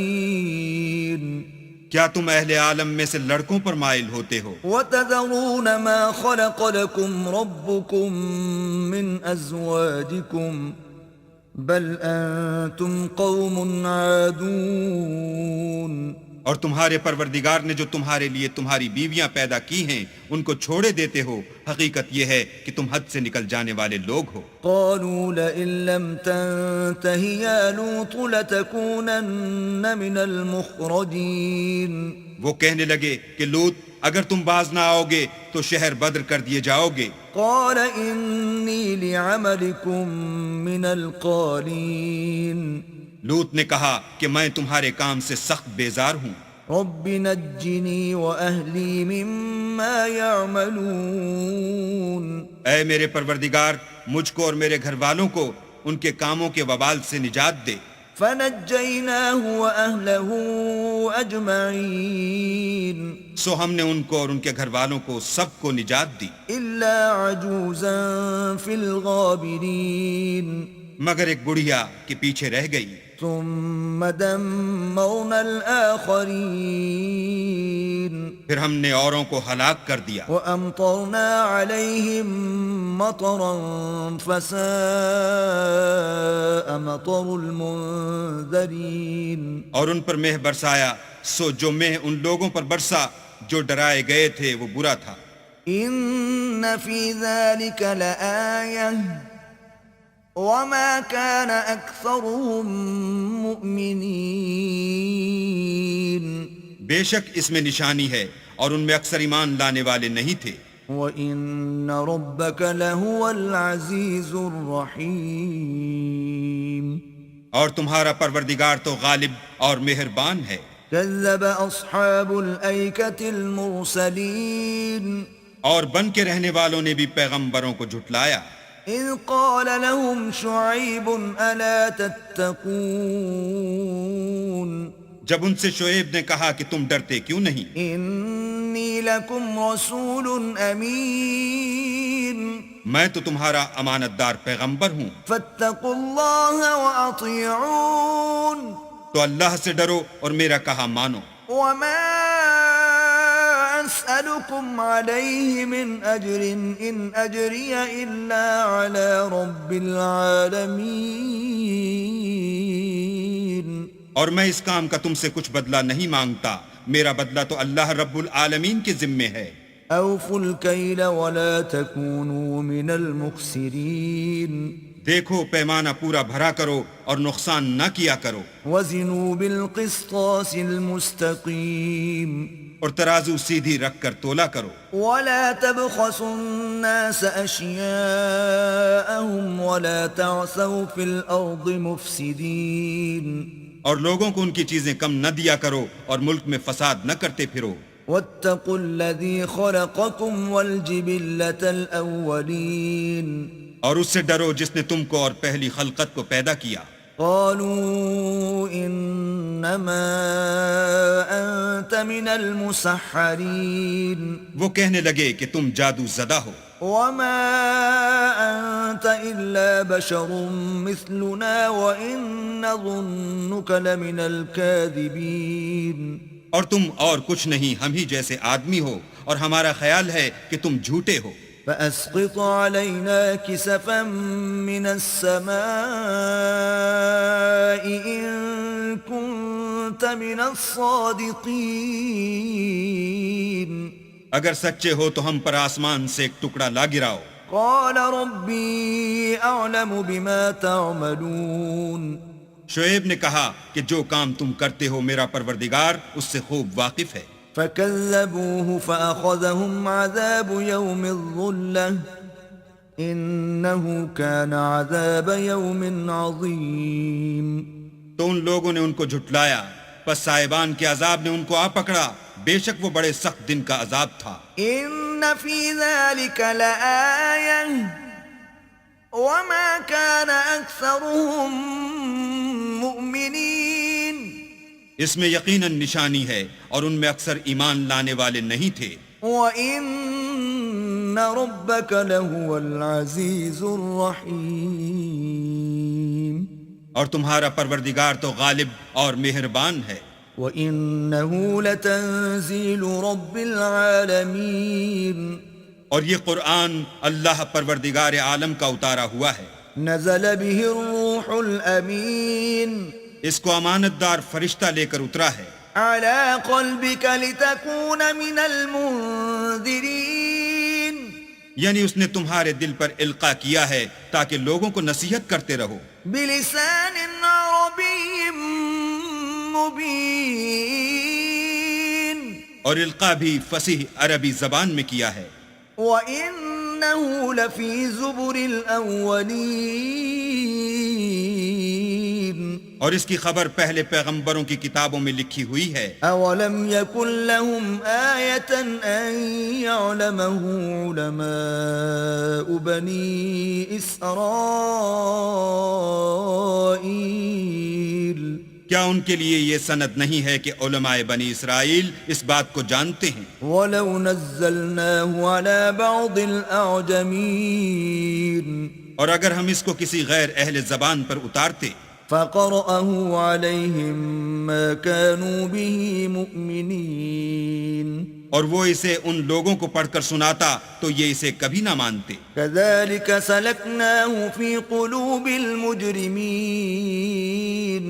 العالمين کیا تم اہل عالم میں سے لڑکوں پر مائل ہوتے ہو، وتذرون ما خلق لكم ربكم من أزواجكم بل أنتم قوم عادون اور تمہارے پروردگار نے جو تمہارے لیے تمہاری بیویاں پیدا کی ہیں ان کو چھوڑے دیتے ہو، حقیقت یہ ہے کہ تم حد سے نکل جانے والے لوگ ہو۔ قالوا لئن لم تنته يا لوط لتكونن من المخرجين وہ کہنے لگے کہ لوط اگر تم باز نہ آؤ گے تو شہر بدر کر دیے جاؤ گے۔ قال إني لعملكم من القالين لوط نے کہا کہ میں تمہارے کام سے سخت بیزار ہوں، رب نجني وأهلي مما يعملون اے میرے پروردگار مجھ کو اور میرے گھر والوں کو ان کے کاموں کے وبال سے نجات دے۔ فنجيناه وأهله أجمعين سو ہم نے ان کو اور ان کے گھر والوں کو سب کو نجات دی، إلا عجوزا في الغابرين مگر ایک بڑھیا کے پیچھے رہ گئی۔ ثم دمرنا الآخرين پھر ہم نے اوروں کو ہلاک کر دیا، وأمطرنا عليهم مطرا فساء مطر المنذرين اور ان پر مہ برسایا، سو جو مہ ان لوگوں پر برسا جو ڈرائے گئے تھے وہ برا تھا۔ إن في ذلك لآية وما كان أكثرهم مؤمنين بے شک اس میں نشانی ہے اور ان میں اکثر ایمان لانے والے نہیں تھے۔ وَإِنَّ رَبَّكَ لَهُوَ الْعَزِيزُ الرَّحِيمُ اور تمہارا پروردگار تو غالب اور مہربان ہے۔ كذب أصحاب الأيكة المرسلين اور بن کے رہنے والوں نے بھی پیغمبروں کو جھٹلایا، إذ قال لهم شعيب ألا تتقون جب ان سے شعیب نے کہا کہ تم ڈرتے کیوں نہیں، إني لكم رسول أمين میں تو تمہارا امانت دار پیغمبر ہوں، فاتقوا الله وأطيعون تو اللہ سے ڈرو اور میرا کہا مانو۔ وما أسألكم عليه من أجر إن أجري إلا على رب العالمين اور میں اس کام کا تم سے کچھ بدلہ نہیں مانگتا، میرا بدلہ تو اللہ رب العالمین کے ذمے ہے۔ أوفوا الكيل ولا تكونوا من المخسرين دیکھو پیمانہ پورا بھرا کرو اور نقصان نہ کیا کرو، وزنوا بالقسطاس المستقيم اور ترازو سیدھی رکھ کر تولا کرو، ولا تبخسوا الناس أشياءهم ولا تعثوا في الأرض مفسدين اور لوگوں کو ان کی چیزیں کم نہ دیا کرو اور ملک میں فساد نہ کرتے پھرو۔ واتقوا الذي خلقكم والجبلة الأولين اور اس سے ڈرو جس نے تم کو اور پہلی خلقت کو پیدا کیا۔ قالوا انما انت من المسحرین، وہ کہنے لگے کہ تم جادو زدہ ہو، وما انت الا بشر مثلنا وان نظنك لمن الكاذبین، اور تم اور کچھ نہیں، ہم ہی جیسے آدمی ہو اور ہمارا خیال ہے کہ تم جھوٹے ہو، فأسقط علينا كسفا من السماء إن كنت من الصادقين، اگر سچے ہو تو ہم پر آسمان سے ایک ٹکڑا لا گراؤ۔ قال ربي أعلم بما تعملون، شعیب نے کہا کہ جو کام تم کرتے ہو میرا پروردگار اس سے خوب واقف ہے۔ فكذبوه فأخذهم عذاب يوم الظلة إنه كان عذاب يوم عظيم، تو ان لوگوں نے ان کو جھٹلایا، پس صاحبان کے عذاب نے ان کو آ پکڑا، بے شک وہ بڑے سخت دن کا عذاب تھا۔ إن في ذلك لآية وما كان أكثرهم مؤمنين، اس میں یقیناً نشانی ہے اور ان میں اکثر ایمان لانے والے نہیں تھے، وَإِنَّ رَبَّكَ لَهُوَ الْعَزِيزُ الرَّحِيمُ، اور تمہارا پروردگار تو غالب اور مہربان ہے۔ وَإِنَّهُ لَتَنزِيلُ رَبِّ الْعَالَمِينَ، اور یہ قرآن اللہ پروردگار عالم کا اتارا ہوا ہے، نزل به الروح الأمين اس کو امانت دار فرشتہ لے کر اترا ہے، على قلبك لتكون من المنذرين، یعنی اس نے تمہارے دل پر القاء کیا ہے تاکہ لوگوں کو نصیحت کرتے رہو، بلسان عربي مبين، اور القاء بھی فصیح عربی زبان میں کیا ہے، وإنه لفي زبر الأولين، اور اس کی خبر پہلے پیغمبروں کی کتابوں میں لکھی ہوئی ہے۔ أولم يكن لهم آية أن يعلمه علماء بني إسرائيل، کیا ان کے لیے یہ سند نہیں ہے کہ علماء بنی اسرائیل اس بات کو جانتے ہیں؟ ولو نزلناه على بعض الأعجمين اور اگر ہم اس کو کسی غیر اہل زبان پر اتارتے فقرأه عليهم ما كانوا به مؤمنين، اور وہ اسے ان لوگوں کو پڑھ کر سناتا تو یہ اسے کبھی نہ مانتے۔ كذلك سلكناه في قلوب المجرمين،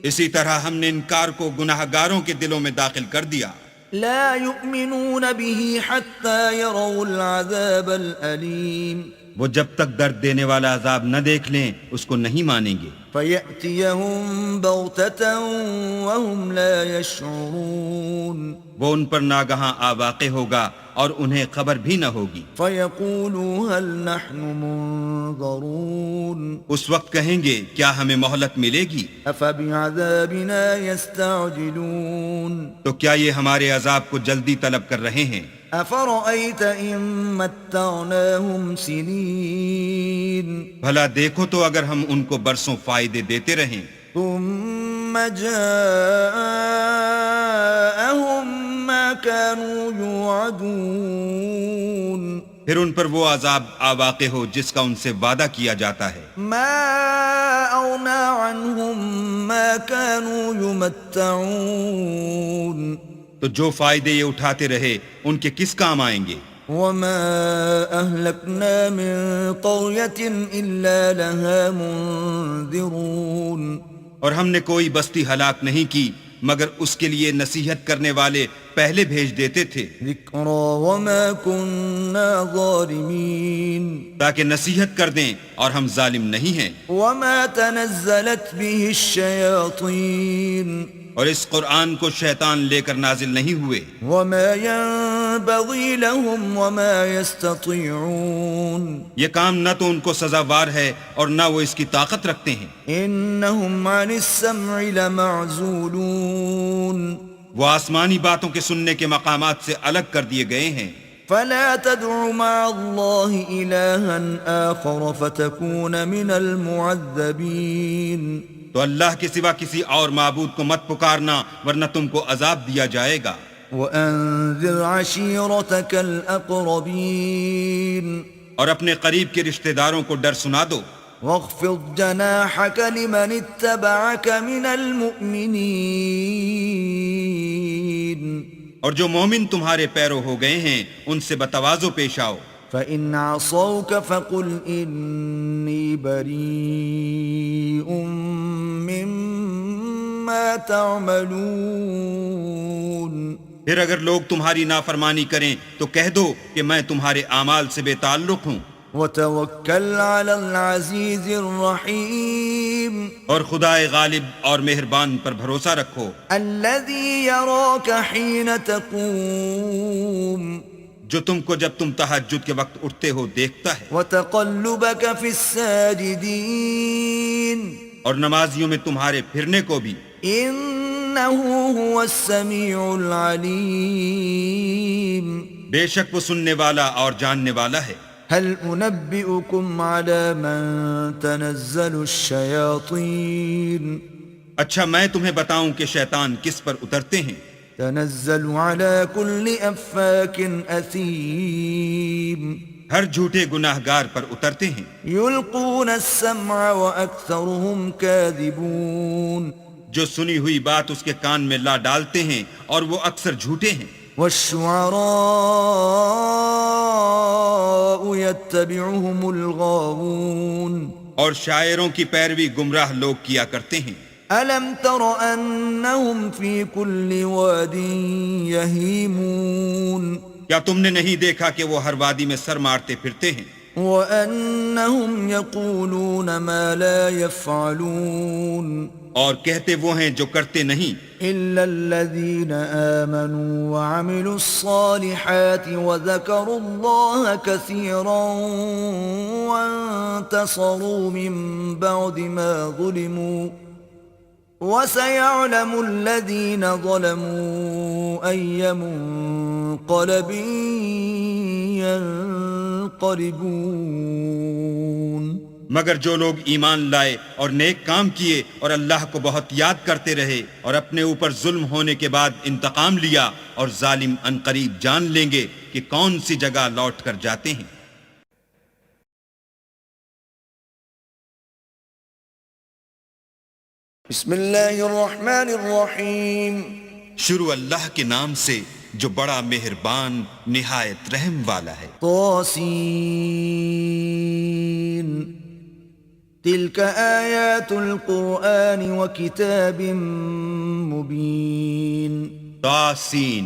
اسی طرح ہم نے انکار کو گناہ گاروں کے دلوں میں داخل کر دیا، لا يؤمنون به حتى يروا العذاب الأليم، وہ جب تک درد دینے والا عذاب نہ دیکھ لیں اس کو نہیں مانیں گے، فيأتيهم بغتة وهم لا يشعرون، وہ ان پر ناگہاں آ واقع ہوگا اور انہیں خبر بھی نہ ہوگی، فيقولوا هل نحن منظرون، اس وقت کہیں گے کیا ہمیں مہلت ملے گی؟ أفبعذابنا يستعجلون، تو کیا یہ ہمارے عذاب کو جلدی طلب کر رہے ہیں؟ أفرأيت إن متعناهم سنين، بھلا دیکھو تو اگر ہم ان کو برسوں فائدے دیتے رہیں، ثم جاءهم ما كانوا يوعدون، پھر ان پر وہ عذاب آ واقع ہو جس کا ان سے وعدہ کیا جاتا ہے، ما أغنى عنهم ما كانوا يمتعون، تو جو فائدے یہ اٹھاتے رہے ان کے کس کام آئیں گے؟ وما أهلكنا من قرية إلا لها منذرون، اور ہم نے کوئی بستی ہلاک نہیں کی مگر اس کے لیے نصیحت کرنے والے پہلے بھیج دیتے تھے، ذكرى وما كنا ظالمين، تاکہ نصیحت کر دیں اور ہم ظالم نہیں ہیں، وما تنزلت به الشياطين، اور اس قرآن کو شیطان لے کر نازل نہیں ہوئے، وما ينبغي لهم وما يستطيعون، یہ کام نہ تو ان کو سزاوار ہے اور نہ وہ اس کی طاقت رکھتے ہیں، إنهم عن السمع لمعزولون، وہ آسمانی باتوں کے سننے کے مقامات سے الگ کر دیے گئے ہیں، فلا تدع مع الله إلها آخر فتكون من المعذبين، تو اللہ کے سوا کسی اور معبود کو مت پکارنا ورنہ تم کو عذاب دیا جائے گا۔ وَأَنذِرْ عَشِيرَتَكَ الْأَقْرَبِينَ اور اپنے قریب کے رشتہ داروں کو ڈر سنا دو۔ وَاخْفِضْ جَنَاحَكَ لِمَنِ اتَّبَعَكَ مِنَ الْمُؤْمِنِينَ اور جو مومن تمہارے پیرو ہو گئے ہیں ان سے بتواضع پیش آؤ۔ فَإِنْ عَصَوْكَ فَقُلْ إِنِّي بَرِيءٌ مِّمَّا تَعْمَلُونَ پھر اگر لوگ تمہاری نافرمانی کریں تو کہہ دو کہ میں تمہارے اعمال سے بے تعلق ہوں۔ وَتَوَكَّلْ عَلَى الْعَزِيزِ الرَّحِيمِ اور خدائے غالب اور مہربان پر بھروسہ رکھو، الَّذِي يَرَاكَ حِينَ تَقُومُ جو تم کو جب تم تہجد کے وقت اٹھتے ہو دیکھتا ہے، وَتَقَلُّبَكَ فِي السَّاجِدِينَ اور نمازیوں میں تمہارے پھرنے کو بھی۔ إِنَّهُ هُوَ السَّمِيعُ الْعَلِيمُ بے شک وہ سننے والا اور جاننے والا ہے۔ هل أنبئكم على من تنزل الشياطين اچھا میں تمہیں بتاؤں کہ شیطان کس پر اترتے ہیں؟ تنزل على كل أفاك أثيم ہر جھوٹے گناہگار پر اترتے ہیں۔ يلقون السمع وأكثرهم كاذبون جو سنی ہوئی بات اس کے کان میں لا ڈالتے ہیں اور وہ اکثر جھوٹے ہیں۔ والشعراء يتبعهم الغاوون اور شاعروں کی پیروی گمراہ لوگ کیا کرتے ہیں۔ ألم تر أنهم في كل واد يهيمون کیا تم نے نہیں دیکھا کہ وہ ہر وادی میں سر مارتے پھرتے ہیں؟ وأنهم يقولون ما لا يفعلون اور کہتے وہ ہیں جو کرتے نہیں۔ إلا الذين آمنوا وعملوا الصالحات وذكروا الله كثيرا وانتصروا من بعد ما ظلموا وسيعلم الذين ظلموا أي منقلب ينقلبون مگر جو لوگ ایمان لائے اور نیک کام کیے اور اللہ کو بہت یاد کرتے رہے اور اپنے اوپر ظلم ہونے کے بعد انتقام لیا، اور ظالم عنقریب جان لیں گے کہ کون سی جگہ لوٹ کر جاتے ہیں۔ بسم اللہ الرحمن الرحیم شروع اللہ کے نام سے جو بڑا مہربان نہایت رحم والا ہے۔ طاسین تلک آیات القرآن وکتاب مبین طاسین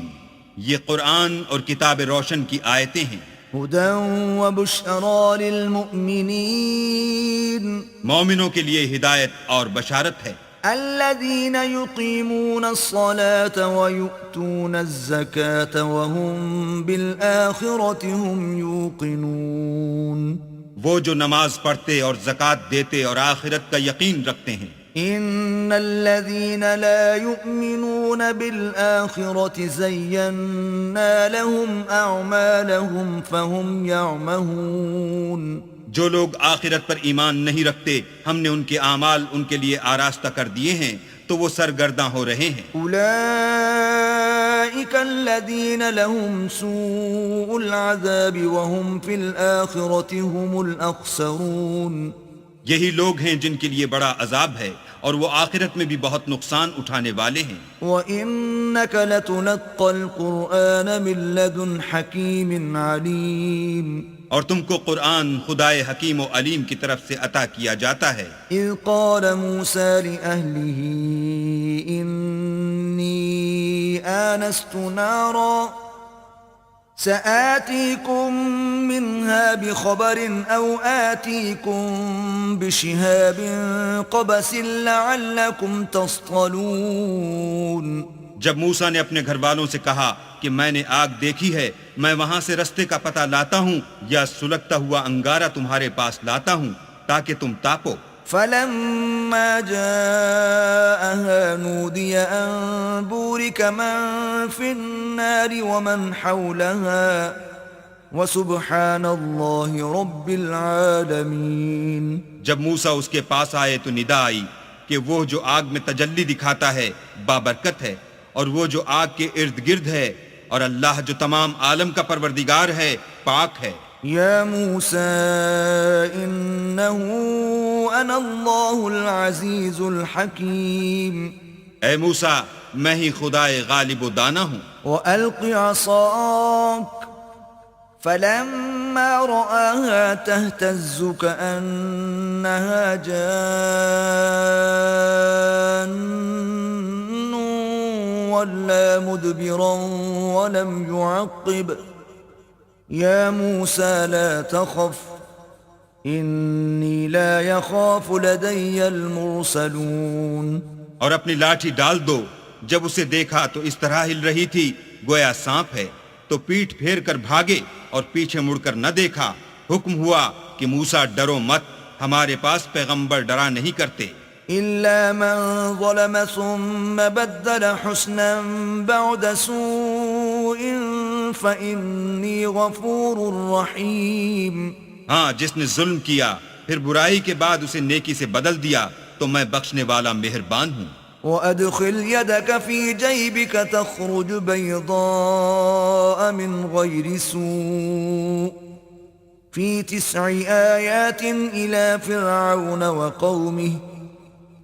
یہ قرآن اور کتاب روشن کی آیتیں ہیں۔ ہدی وبشری للمؤمنین مومنوں کے لیے ہدایت اور بشارت ہے۔ الذين يقيمون الصلاة ويؤتون الزكاة وهم بالآخرة هم يوقنون وہ جو نماز پڑھتے اور زکوٰۃ دیتے اور آخرت کا یقین رکھتے ہیں۔ إن الذين لا يؤمنون بالآخرة زينا لهم أعمالهم فهم يعمهون جو لوگ آخرت پر ایمان نہیں رکھتے ہم نے ان کے اعمال ان کے لیے آراستہ کر دیے ہیں تو وہ سرگرداں ہو رہے ہیں۔ أولئك الذين لهم سوء العذاب وهم في الآخرة هم الأخسرون یہی لوگ ہیں جن کے لیے بڑا عذاب ہے اور وہ آخرت میں بھی بہت نقصان اٹھانے والے ہیں۔ وَإِنَّكَ لَتُلَقَّى الْقُرْآنَ مِن لَّدُنْ حَكِيمٍ عَلِيمٍ اور تم کو قرآن خدائے حکیم و علیم کی طرف سے عطا کیا جاتا ہے۔ اذ قال موسیٰ لأہلہ انی آنست نارا سآتيكم منها بخبر أو آتيكم بشهاب قبس لعلكم تصطلون جب موسیٰ نے اپنے گھر والوں سے کہا کہ میں نے آگ دیکھی ہے، میں وہاں سے رستے کا پتہ لاتا ہوں یا سلگتا ہوا انگارہ تمہارے پاس لاتا ہوں تاکہ تم تاپو۔ فلما جاءها نودي أن بورك من في النار ومن حولها وسبحان الله رب العالمين جب موسیٰ اس کے پاس آئے تو ندا آئی کہ کہ وہ جو آگ میں تجلی دکھاتا ہے بابرکت ہے، اور وہ جو آگ کے ارد گرد ہے، اور اللہ جو تمام عالم کا پروردگار ہے پاک ہے۔ یا موسیٰ انہو انا اللہ العزیز الحکیم، اے موسیٰ میں ہی خدائے غالب و دانا ہوں۔ وَأَلْقِ عَصَاكَ فَلَمَّا رَآهَا تَهْتَزُّ كَأَنَّهَا جَانٌّ وَلَّى مُدْبِرًا وَلَمْ يُعَقِّبْ يَا مُوسَى لَا تَخَفْ إِنِّي لَا يَخَافُ لَدَيَّ الْمُرْسَلُونَ۔ اور اپنی لاٹھی ڈال دو۔ جب اسے دیکھا تو اس طرح ہل رہی تھی گویا سانپ ہے، تو پیٹھ پھیر کر بھاگے اور پیچھے مڑ کر نہ دیکھا۔ حکم ہوا کہ موسیٰ ڈرو مت، ہمارے پاس پیغمبر ڈرا نہیں کرتے۔ إِلَّا مَنْ ظَلَمَ ثُمَّ بَدَّلَ حُسْنًا بَعْدَ سُوءٍ فَإِنِّي غَفُورٌ رَحِيمٌ۔ ہاں، جس نے ظلم کیا پھر برائی کے بعد اسے نیکی سے بدل دیا تو میں بخشنے والا مہربان ہوں۔ وَأَدْخِلْ يَدَكَ فِي جَيْبِكَ تَخْرُجْ بَيْضَاءَ مِنْ غَيْرِ سُوءٍ فِي 9 آيَاتٍ إِلَى فِرْعَوْنَ وَقَوْمِهِ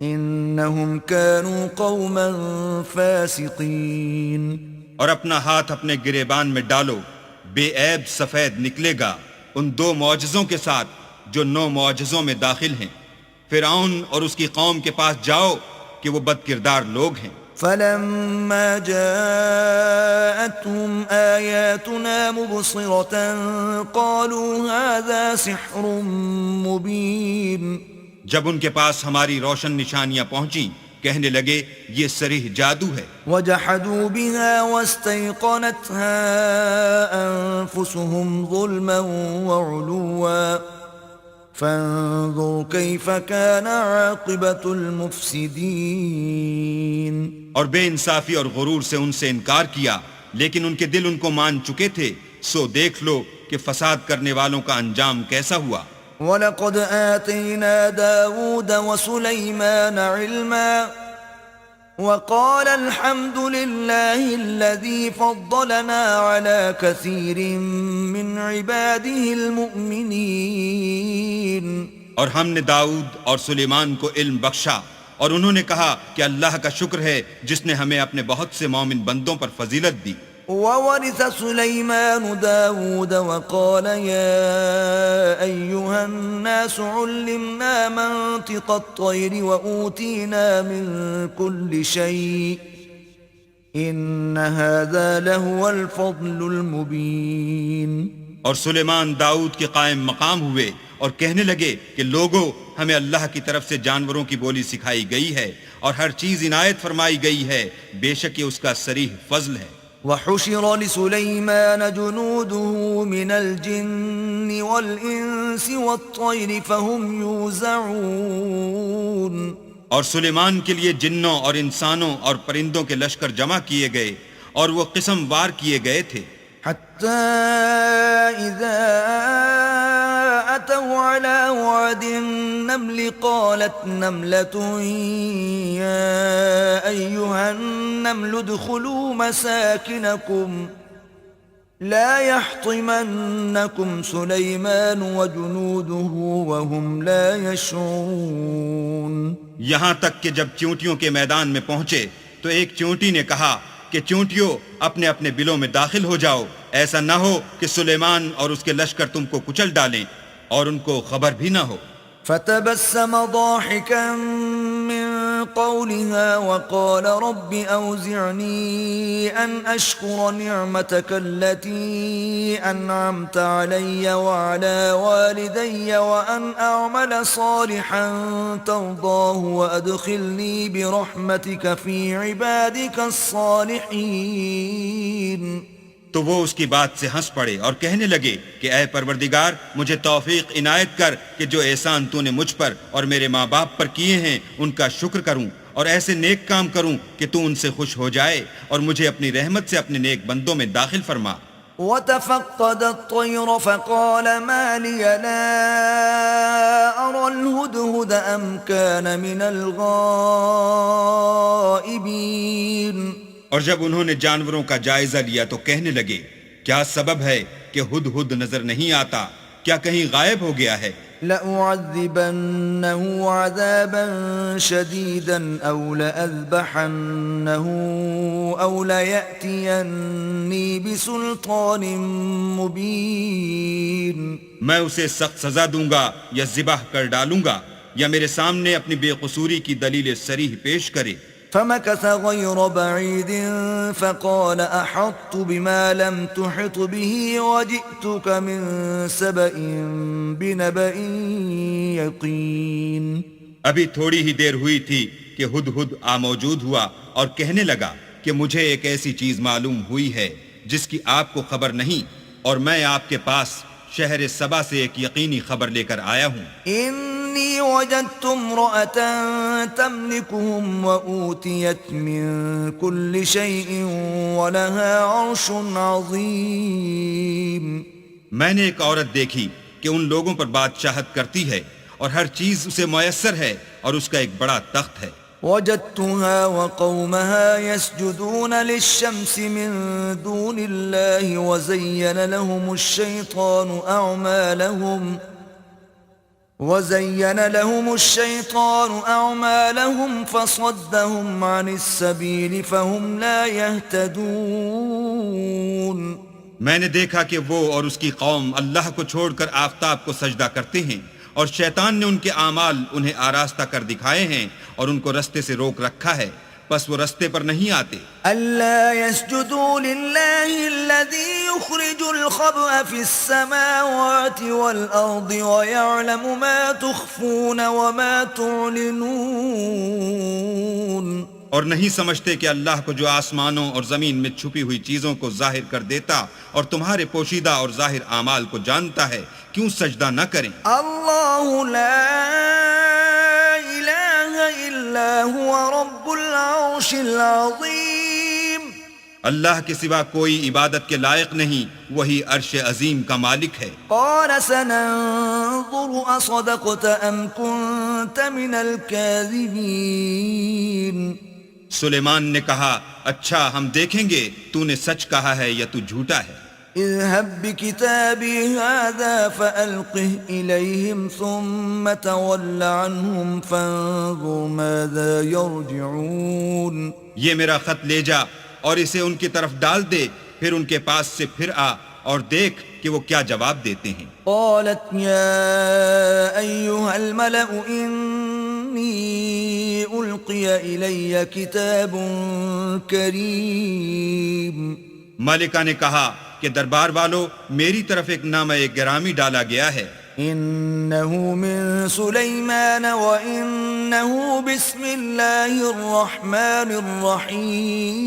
إِنَّهُمْ كَانُوا قَوْمًا فَاسِقِينَ۔ اور اپنا ہاتھ اپنے گریبان میں ڈالو، بے عیب سفید نکلے گا ان 2 معجزوں کے ساتھ جو 9 معجزوں میں داخل ہیں۔ فرعون اور اس کی قوم کے پاس جاؤ کہ وہ بد کردار لوگ ہیں۔ فَلَمَّا جَاءَتْهُمْ آيَاتُنَا مُبْصِرَةً قَالُوا هَذَا سِحْرٌ مُبِينٌ۔ جب ان کے پاس ہماری روشن نشانیاں پہنچیں کہنے لگے یہ صریح جادو ہے۔ وَجَحَدُوا بِهَا وَاسْتَيْقَنَتْهَا أَنفُسُهُمْ ظُلْمًا وَعُلُوًّا فَانظُرْ كَيْفَ كَانَ عَاقِبَةُ الْمُفْسِدِينَ۔ اور بے انصافی اور غرور سے ان سے انکار کیا، لیکن ان کے دل ان کو مان چکے تھے، سو دیکھ لو کہ فساد کرنے والوں کا انجام کیسا ہوا۔ وَلَقَدْ آتَيْنَا دَاوُودَ وَسُلَيْمَانَ عِلْمًا وَقَالَ الْحَمْدُ لِلَّهِ الَّذِي فَضَّلَنَا عَلَى كَثِيرٍ مِّنْ عِبَادِهِ الْمُؤْمِنِينَ۔ اور ہم نے داؤد اور سلیمان کو علم بخشا، اور انہوں نے کہا کہ اللہ کا شکر ہے جس نے ہمیں اپنے بہت سے مومن بندوں پر فضیلت دی۔ وَوَرِثَ سُلَيْمَانُ دَاوُودَ وَقَالَ يَا أَيُّهَا النَّاسُ عُلِّمْنَا مَنطِقَ الطَّيْرِ وَأُوتِينَا مِن كُلِّ شَيْءٍ إِنَّ هَذَا لَهُوَ الْفَضْلُ الْمُبِينُ۔ اور سلیمان داؤد کے قائم مقام ہوئے اور کہنے لگے کہ لوگو، ہمیں اللہ کی طرف سے جانوروں کی بولی سکھائی گئی ہے اور ہر چیز عنایت فرمائی گئی ہے، بے شک یہ اس کا صریح فضل ہے۔ وَحُشِرَ لِسُلَيْمَانَ جُنُودُهُ مِنَ الْجِنِّ وَالْإِنسِ وَالطَّيْرِ فَهُمْ يُوزَعُونَ۔ اور سلیمان کے لیے جنوں اور انسانوں اور پرندوں کے لشکر جمع کیے گئے اور وہ قسم وار کیے گئے تھے، حتى إذا أتوا على وعد النمل قالت نملة يا أيها النمل ادخلوا مساكنكم لا يحطمنكم سليمان وجنوده وهم لا يشعرون۔ یہاں تک کہ جب چونٹیوں کے میدان میں پہنچے تو ایک چونٹی نے کہا کہ چونٹیوں اپنے اپنے بلوں میں داخل ہو جاؤ، ایسا نہ ہو کہ سلیمان اور اس کے لشکر تم کو کچل ڈالیں اور ان کو خبر بھی نہ ہو۔ فتبسم ضاحكا من قولها وقال رب أوزعني أن أشكر نعمتك التي أنعمت علي وعلى والدي وأن أعمل صالحا ترضاه وأدخلني برحمتك في عبادك الصالحين۔ تو وہ اس کی بات سے ہنس پڑے اور کہنے لگے کہ اے پروردگار، مجھے توفیق عنایت کر کہ جو احسان تو نے مجھ پر اور میرے ماں باپ پر کیے ہیں ان کا شکر کروں اور ایسے نیک کام کروں کہ تو ان سے خوش ہو جائے اور مجھے اپنی رحمت سے اپنے نیک بندوں میں داخل فرما۔ وتفقد الطير فقال ما لي لا أرى الهدهد أم كان من الغائبين. اور جب انہوں نے جانوروں کا جائزہ لیا تو کہنے لگے کیا سبب ہے کہ ہدہد نظر نہیں آتا؟ کیا کہیں غائب ہو گیا ہے؟ لأعذبنه عذابا شديدا أو لأذبحنه أو ليأتيني بسلطان مبين. میں اسے سخت سزا دوں گا یا ذبح کر ڈالوں گا یا میرے سامنے اپنی بے قصوری کی دلیل صریح پیش کرے. فمكث غير بعيد فقال أحطت بما لم تحط به وجئتك من سبأ بنبأ يقين. ابھی تھوڑی ہی دیر ہوئی تھی کہ ہدہد موجود ہوا اور کہنے لگا کہ مجھے ایک ایسی چیز معلوم ہوئی ہے جس کی آپ کو خبر نہیں، اور میں آپ کے پاس شہر سبا سے ایک یقینی خبر لے کر آیا ہوں. إني وجدت امرأة تملكهم وأوتيت من كل شيء ولها عرش عظيم. میں نے ایک عورت دیکھی کہ ان لوگوں پر بادشاہت کرتی ہے اور ہر چیز اسے میسر ہے اور اس کا ایک بڑا تخت ہے. وجدتها وقومها يسجدون للشمس من دون الله وزين لهم الشيطان أعمالهم فصدهم عن السبيل فهم لا يهتدون. میں نے دیکھا کہ وہ اور اس کی قوم اللہ کو چھوڑ کر آفتاب کو سجدہ کرتے ہیں، اور شیطان نے ان کے اعمال انہیں آراستہ کر دکھائے ہیں اور ان کو رستے سے روک رکھا ہے، پس وہ رستے پر نہیں آتے. ألا يسجدوا لله الذي يخرج الخبأ في السماوات والأرض ويعلم ما تخفون وما تعلنون. اور نہیں سمجھتے کہ اللہ کو جو آسمانوں اور زمین میں چھپی ہوئی چیزوں کو ظاہر کر دیتا اور تمہارے پوشیدہ اور ظاہر اعمال کو جانتا ہے، کیوں سجدہ نہ کریں؟ اللہ لا الہ الا هو رب العرش العظیم. اللہ کے سوا کوئی عبادت کے لائق نہیں، وہی عرش عظیم کا مالک ہے. قال سننظر اصدقت ام كنت من الكاذبین. سلیمان نے کہا اچھا ہم دیکھیں گے تو نے سچ کہا ہے یا تو جھوٹا ہے. اذهب بكتابي هذا فألقه إليهم ثم تول عنهم فانظر ماذا يرجعون. یہ میرا خط لے جا اور اسے ان کی طرف ڈال دے، پھر ان کے پاس سے پھر آ اور دیکھ کہ وہ کیا جواب دیتے ہیں. قالت يا أيها الملأ إني ألقي إلي كتاب كريم. ملکہ نے کہا کہ دربار والو میری طرف ایک نامہ گرامی ڈالا گیا ہے. إنه من سليمان وإنه بسم الله الرحمن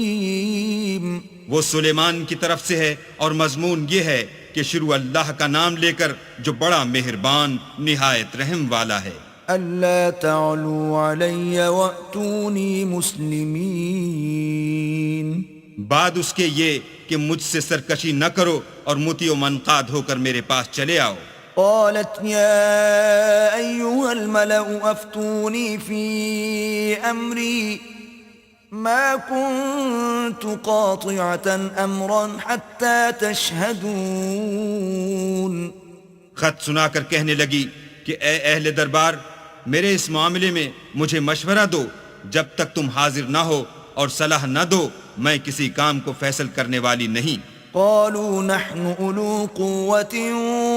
الرحيم. وہ سلیمان کی طرف سے ہے اور مضمون یہ ہے کہ شروع اللہ کا نام لے کر جو بڑا مہربان نہایت رحم والا ہے. ألا تعلوا علي وأتوني مسلمين. بعد اس کے یہ کہ مجھ سے سرکشی نہ کرو اور مطیع و منقاد ہو کر میرے پاس چلے آؤ. قالت يا أيها الملأ أفتوني في أمري ما كنت قاطعة أمرا حتى تشهدون. خط سنا کر کہنے لگی کہ اے اہل دربار میرے اس معاملے میں مجھے مشورہ دو، جب تک تم حاضر نہ ہو اور صلاح نہ دو میں کسی کام کو فیصل کرنے والی نہیں. قالوا نحن أولو قوة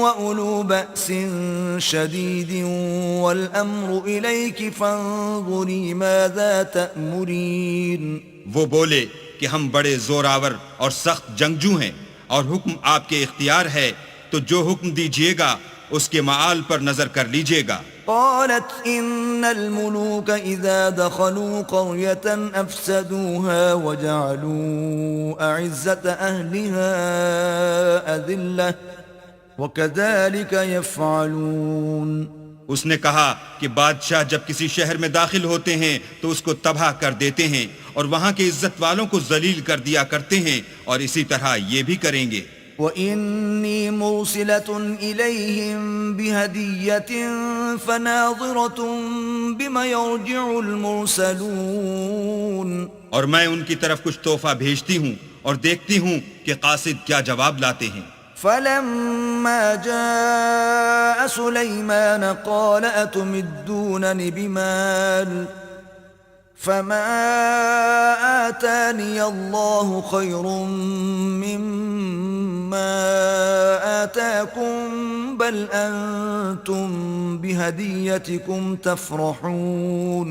وأولو بأس شديد والأمر إليك فانظري ماذا تأمرين. وہ بولے کہ ہم بڑے زور آور اور سخت جنگجو ہیں اور حکم آپ کے اختیار ہے، تو جو حکم دیجیے گا اس کے معال پر نظر کر لیجیے گا. قالت إن الملوك إذا دخلوا قرية أفسدوها وجعلوا أعزة أهلها أذلة وكذلك يفعلون. اس نے کہا کہ بادشاہ جب کسی شہر میں داخل ہوتے ہیں تو اس کو تباہ کر دیتے ہیں اور وہاں کے عزت والوں کو ذلیل کر دیا کرتے ہیں، اور اسی طرح یہ بھی کریں گے. وَإِنِّي مُرْسِلَةٌ إِلَيْهِمْ بِهَدِيَّةٍ فَنَاظِرَةٌ بِمَ يَرْجِعُ الْمُرْسَلُونَ، اور میں ان کی طرف کچھ تحفہ بھیجتی ہوں اور دیکھتی ہوں کہ قاصد کیا جواب لاتے ہیں۔ فَلَمَّا جَاءَ سُلَيْمَانَ قَالَ أَتُمِدُّونَنِ بِمَالٍ فَمَا آتَانِيَ اللَّهُ خَيْرٌ مِّمَّا آتَاكُمْ بَلْ أَنْتُمْ بِهَدِيَّتِكُمْ تَفْرَحُونَ۔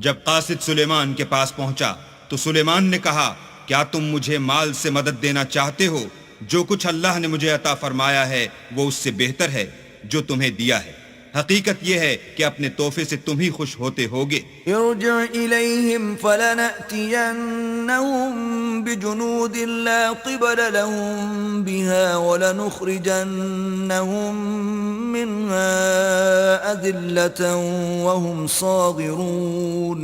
جب قاصد سلیمان کے پاس پہنچا تو سلیمان نے کہا، کیا تم مجھے مال سے مدد دینا چاہتے ہو؟ جو کچھ اللہ نے مجھے عطا فرمایا ہے وہ اس سے بہتر ہے جو تمہیں دیا ہے۔ حقیقت یہ ہے کہ اپنے تحفے سے تم ہی خوش ہوتے ہوگے۔ ارجع إليهم فلنأتينهم بجنود لا قبل لهم بها ولنخرجنهم منها أذلة وهم صاغرون۔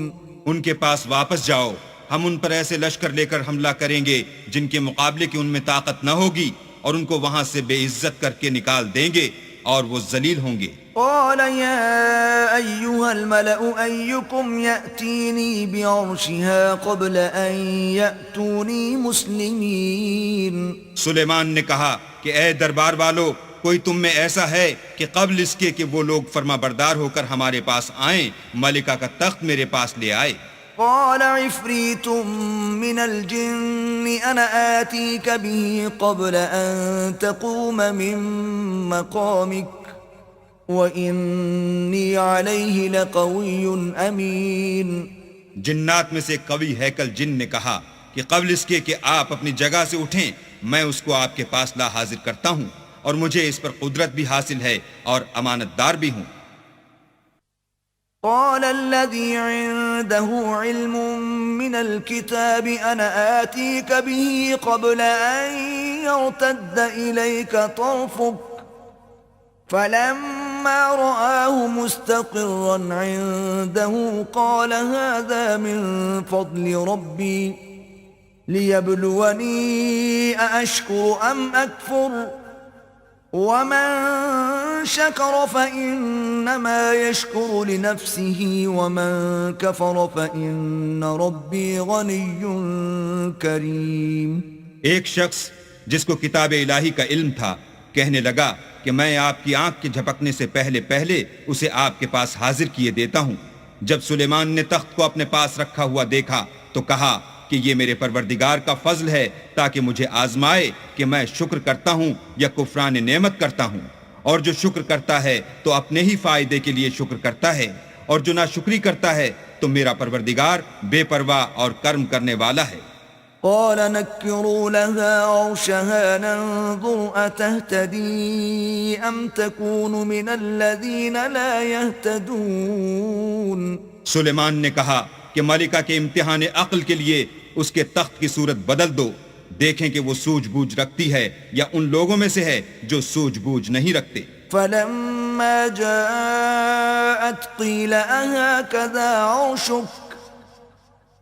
ان کے پاس واپس جاؤ، ہم ان پر ایسے لشکر لے کر حملہ کریں گے جن کے مقابلے کی ان میں طاقت نہ ہوگی، اور ان کو وہاں سے بے عزت کر کے نکال دیں گے اور وہ ذلیل ہوں گے۔ قال يا أيها الملأ أيكم يأتيني بعرشها قبل أن يأتوني مسلمين۔ سلیمان نے کہا کہ اے دربار والو، کوئی تم میں ایسا ہے کہ قبل اس کے کہ وہ لوگ فرما بردار ہو کر ہمارے پاس آئیں، ملکہ کا تخت میرے پاس لے آئے۔ قال عفريت من الجن أنا آتيك به قبل أن تقوم من مقامك وَإِنِّي عَلَيْهِ لَقَوِيٌّ أَمِينٌ۔ جنات میں سے قوی ہیکل جن نے کہا کہ قبل اس کے کہ آپ اپنی جگہ سے اٹھیں میں اس کو آپ کے پاس لا حاضر کرتا ہوں، اور مجھے اس پر قدرت بھی حاصل ہے اور امانت دار بھی ہوں۔ قال الذي عنده علم من الكتاب أنا آتيك به قبل أن يرتد إليك طرفك فلما رآه مستقرا عنده قال هذا من فضل ربي ليبلوني أأشكر أم أكفر ومن شكر فإنما يشكر لنفسه ومن كفر فإن ربي غني كريم۔ ایک شخص جس کو کتاب الہی کا علم تھا کہنے لگا کہ میں آپ کی آنکھ کے جھپکنے سے پہلے پہلے اسے آپ کے پاس حاضر کیے دیتا ہوں۔ جب سلیمان نے تخت کو اپنے پاس رکھا ہوا دیکھا تو کہا کہ یہ میرے پروردگار کا فضل ہے تاکہ مجھے آزمائے کہ میں شکر کرتا ہوں یا کفران نعمت کرتا ہوں، اور جو شکر کرتا ہے تو اپنے ہی فائدے کے لیے شکر کرتا ہے، اور جو ناشکری کرتا ہے تو میرا پروردگار بے پرواہ اور کرم کرنے والا ہے۔ قال نكروا لها عرشها ننظر أتهتدي أم تكون من الذين لا يهتدون۔ سلیمان نے کہا کہ ملکہ کے امتحان عقل کے لیے اس کے تخت کی صورت بدل دو، دیکھیں کہ وہ سوجھ بوجھ رکھتی ہے یا ان لوگوں میں سے ہے جو سوجھ بوجھ نہیں رکھتے۔ فلما جاءت قيل أهكذا عرشك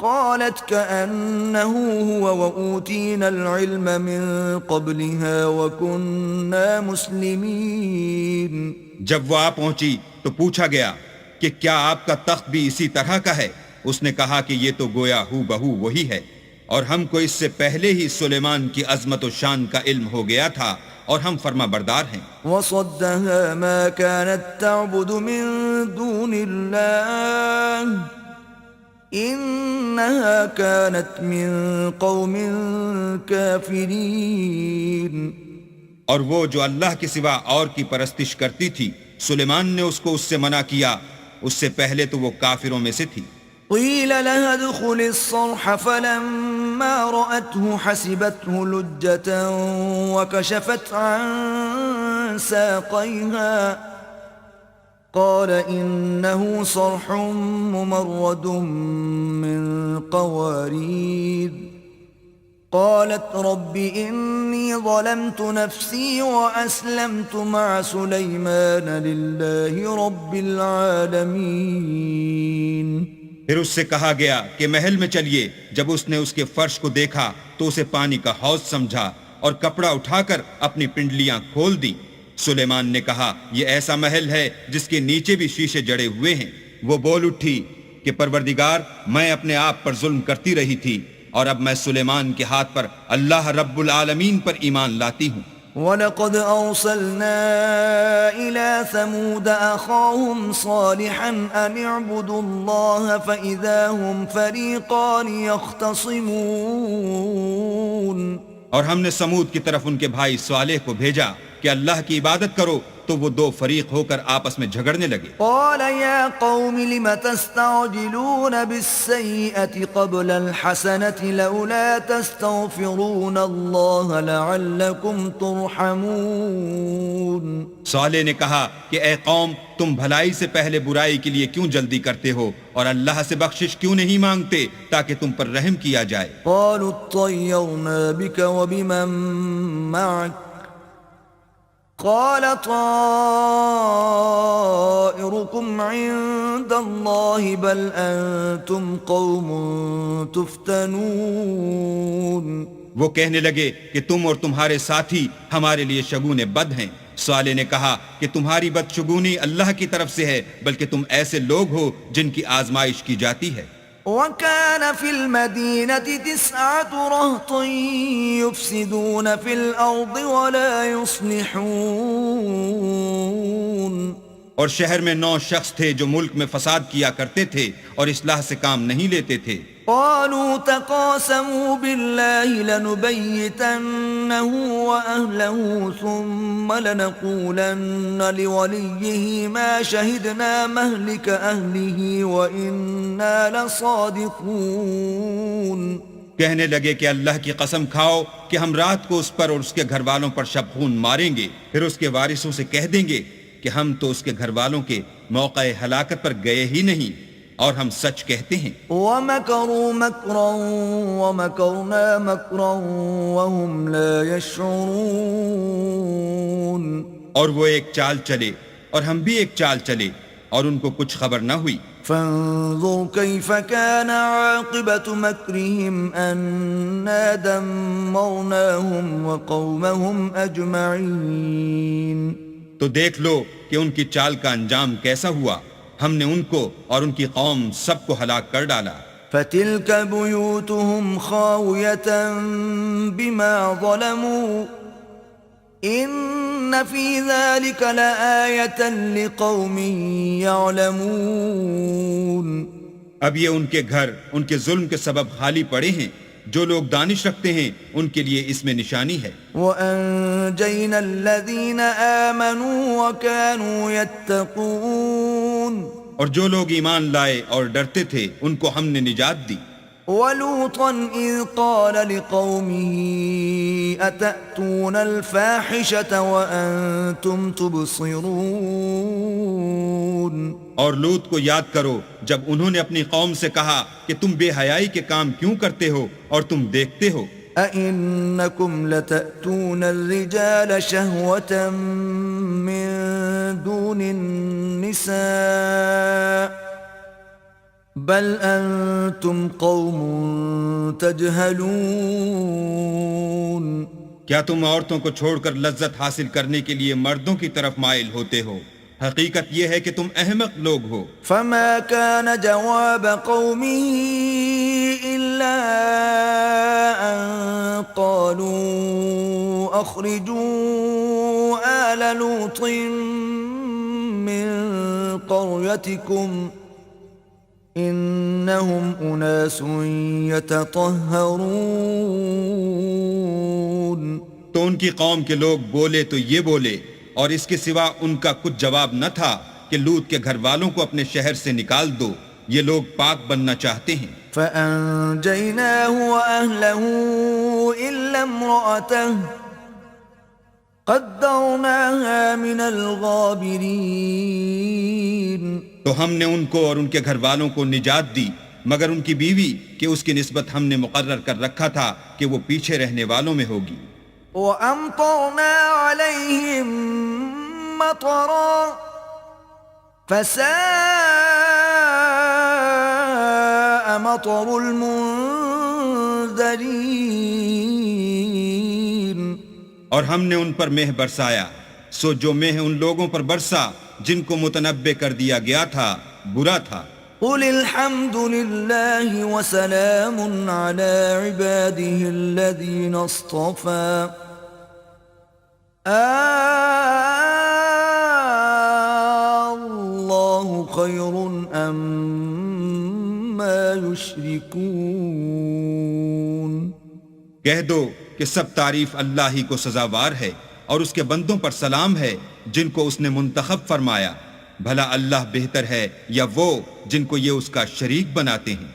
قالت كأنه هو وأوتينا العلم من قبلها وكنا مسلمين۔ جب وہ آ پہنچی تو پوچھا گیا کہ کیا آپ کا تخت بھی اسی طرح کا ہے؟ اس نے کہا کہ یہ تو گویا ہو بہو وہی ہے، اور ہم کو اس سے پہلے ہی سلیمان کی عظمت و شان کا علم ہو گیا تھا اور ہم فرما بردار ہیں۔ وصدها ما كانت تعبد من دون الله إنها كانت من قوم كافرين۔ اور وہ جو اللہ کے سوا اور کی پرستش کرتی تھی سلیمان نے اس کو اس سے منع کیا، اس سے پہلے تو وہ کافروں میں سے تھی۔ قيل لها ادخل الصرح فلما رأته حسبته لجة وكشفت عن ساقيها قال إنه صرح ممرد من قوارير قالت رب إني ظلمت نفسي وأسلمت مع سليمان لله رب العالمين۔ پھر اس سے کہا گیا کہ محل میں چلیے۔ جب اس نے اس کے فرش کو دیکھا تو اسے پانی کا حوض سمجھا اور کپڑا اٹھا کر اپنی پنڈلیاں کھول دیں۔ سلیمان نے کہا یہ ایسا محل ہے جس کے نیچے بھی شیشے جڑے ہوئے ہیں۔ وہ بول اٹھی کہ پروردگار، میں اپنے آپ پر ظلم کرتی رہی تھی، اور اب میں سلیمان کے ہاتھ پر اللہ رب العالمین پر ایمان لاتی ہوں۔ وَلَقَدْ أَرْسَلْنَا إِلَى ثَمُودَ أَخَاهُمْ صَالِحًا أَنِ اعْبُدُوا اللَّهَ فَإِذَا هُمْ فَرِيقَانِ يَخْتَصِمُونَ۔ اور ہم نے سمود کی طرف ان کے بھائی صالح کو بھیجا کہ اللہ کی عبادت کرو، تو وہ دو فریق ہو کر آپس میں جھگڑنے لگے۔ قال يا قوم لم تستعجلون بالسيئة قبل الحسنة لولا تستغفرون الله لعلكم ترحمون۔ صالح نے کہا کہ اے قوم، تم بھلائی سے پہلے برائی کے لیے کیوں جلدی کرتے ہو، اور اللہ سے بخشش کیوں نہیں مانگتے تاکہ تم پر رحم کیا جائے۔ قالوا اطيرنا بك وبمن معك قال طائركم عند الله بل أنتم قوم تفتنون۔ وہ کہنے لگے کہ تم اور تمہارے ساتھی ہمارے لیے شگون بد ہیں۔ صالح نے کہا کہ تمہاری بدشگونی اللہ کی طرف سے ہے، بلکہ تم ایسے لوگ ہو جن کی آزمائش کی جاتی ہے۔ وَكَانَ فِي الْمَدِينَةِ 9 رَهْطٌ يُفْسِدُونَ فِي الْأَرْضِ وَلَا يُصْلِحُونَ۔ اور شہر میں 9 شخص تھے جو ملک میں فساد کیا کرتے تھے اور اصلاح سے کام نہیں لیتے تھے۔ قالوا تقاسموا بالله لنبيتنه وأهله ثم لنقولن لوليه ما شهدنا مهلك أهله وإنا لصادقون۔ کہنے لگے کہ اللہ کی قسم کھاؤ کہ ہم رات کو اس پر اور اس کے گھر والوں پر شب خون ماریں گے، پھر اس کے وارثوں سے کہہ دیں گے کہ ہم تو اس کے گھر والوں کے موقع ہلاکت پر گئے ہی نہیں، اور ہم سچ کہتے ہیں۔ وَمَكَرُوا مَكْرًا وَمَكَرْنَا مَكْرًا وَهُمْ لَا يَشْعُرُونَ۔ اور وہ ایک چال چلے اور ہم بھی ایک چال چلے، اور ان کو کچھ خبر نہ ہوئی۔ فانظر كيف كان عاقبة مكرهم أنا دمرناهم وقومهم أجمعين۔ تو دیکھ لو کہ ان کی چال کا انجام کیسا ہوا، ہم نے ان کو اور ان کی قوم سب کو ہلاک کر ڈالا۔ فتلك بيوتهم خاوية بما ظلموا إن في ذلك لآية لقوم يعلمون۔ اب یہ ان کے گھر ان کے ظلم کے سبب خالی پڑے ہیں، جو لوگ دانش رکھتے ہیں ان کے لیے اس میں نشانی ہے۔ وَأَنجَيْنَا الَّذِينَ آمَنُوا وَكَانُوا يَتَّقُونَ۔ اور جو لوگ ایمان لائے اور ڈرتے تھے ان کو ہم نے نجات دی۔ وَلُوطًا إِذْ قَالَ لِقَوْمِهِ أَتَأْتُونَ الْفَاحِشَةَ وَأَنْتُمْ تُبْصِرُونَ۔ اور لوط کو یاد کرو جب انہوں نے اپنی قوم سے کہا کہ تم بے حیائی کے کام کیوں کرتے ہو اور تم دیکھتے ہو۔ أَإِنَّكُمْ لَتَأْتُونَ الرِّجَالَ شَهْوَةً مِّن دُونِ النِّسَاءِ بَلْ أَنْتُمْ قَوْمٌ تَجْهَلُونَ۔ کیا تم عورتوں کو چھوڑ کر لذت حاصل کرنے کے لیے مردوں کی طرف مائل ہوتے ہو؟ حقیقت یہ ہے کہ تم احمق لوگ ہو۔ فما كان جواب قومه إلا أن قالوا أخرجوا آل لوط من قريتكم إنهم أناس يتطهرون۔ تو ان کی قوم کے لوگ بولے تو یہ بولے، اور اس کے سوا ان کا کچھ جواب نہ تھا کہ لوط کے گھر والوں کو اپنے شہر سے نکال دو، یہ لوگ پاک بننا چاہتے ہیں۔ فَأَنْجَيْنَاهُ وَأَهْلَهُ إِلَّا امْرَأَتَهُ قَدَّرْنَاهَا مِنَ الْغَابِرِينَ۔ تو ہم نے ان کو اور ان کے گھر والوں کو نجات دی، مگر ان کی بیوی کہ اس کی نسبت ہم نے مقرر کر رکھا تھا کہ وہ پیچھے رہنے والوں میں ہوگی۔ وَأَمْطَرْنَا عَلَيْهِمْ مَطَرًا فَسَاءَ مَطَرُ الْمُنذَرِينَ۔ اور ہم نے ان پر مہ برسایا، سو جو مہ ان لوگوں پر برسا جن کو متنبع کر دیا گیا تھا برا تھا۔ قل الحمد لله وسلام على عباده الذين اصطفى الله خير أما يشركون۔ کہہ دو کہ سب تعریف اللہ ہی کو سزاوار ہے، اور اس کے بندوں پر سلام ہے جن کو اس نے منتخب فرمایا۔ بھلا اللہ بہتر ہے یا وہ جن کو یہ اس کا شریک بناتے ہیں؟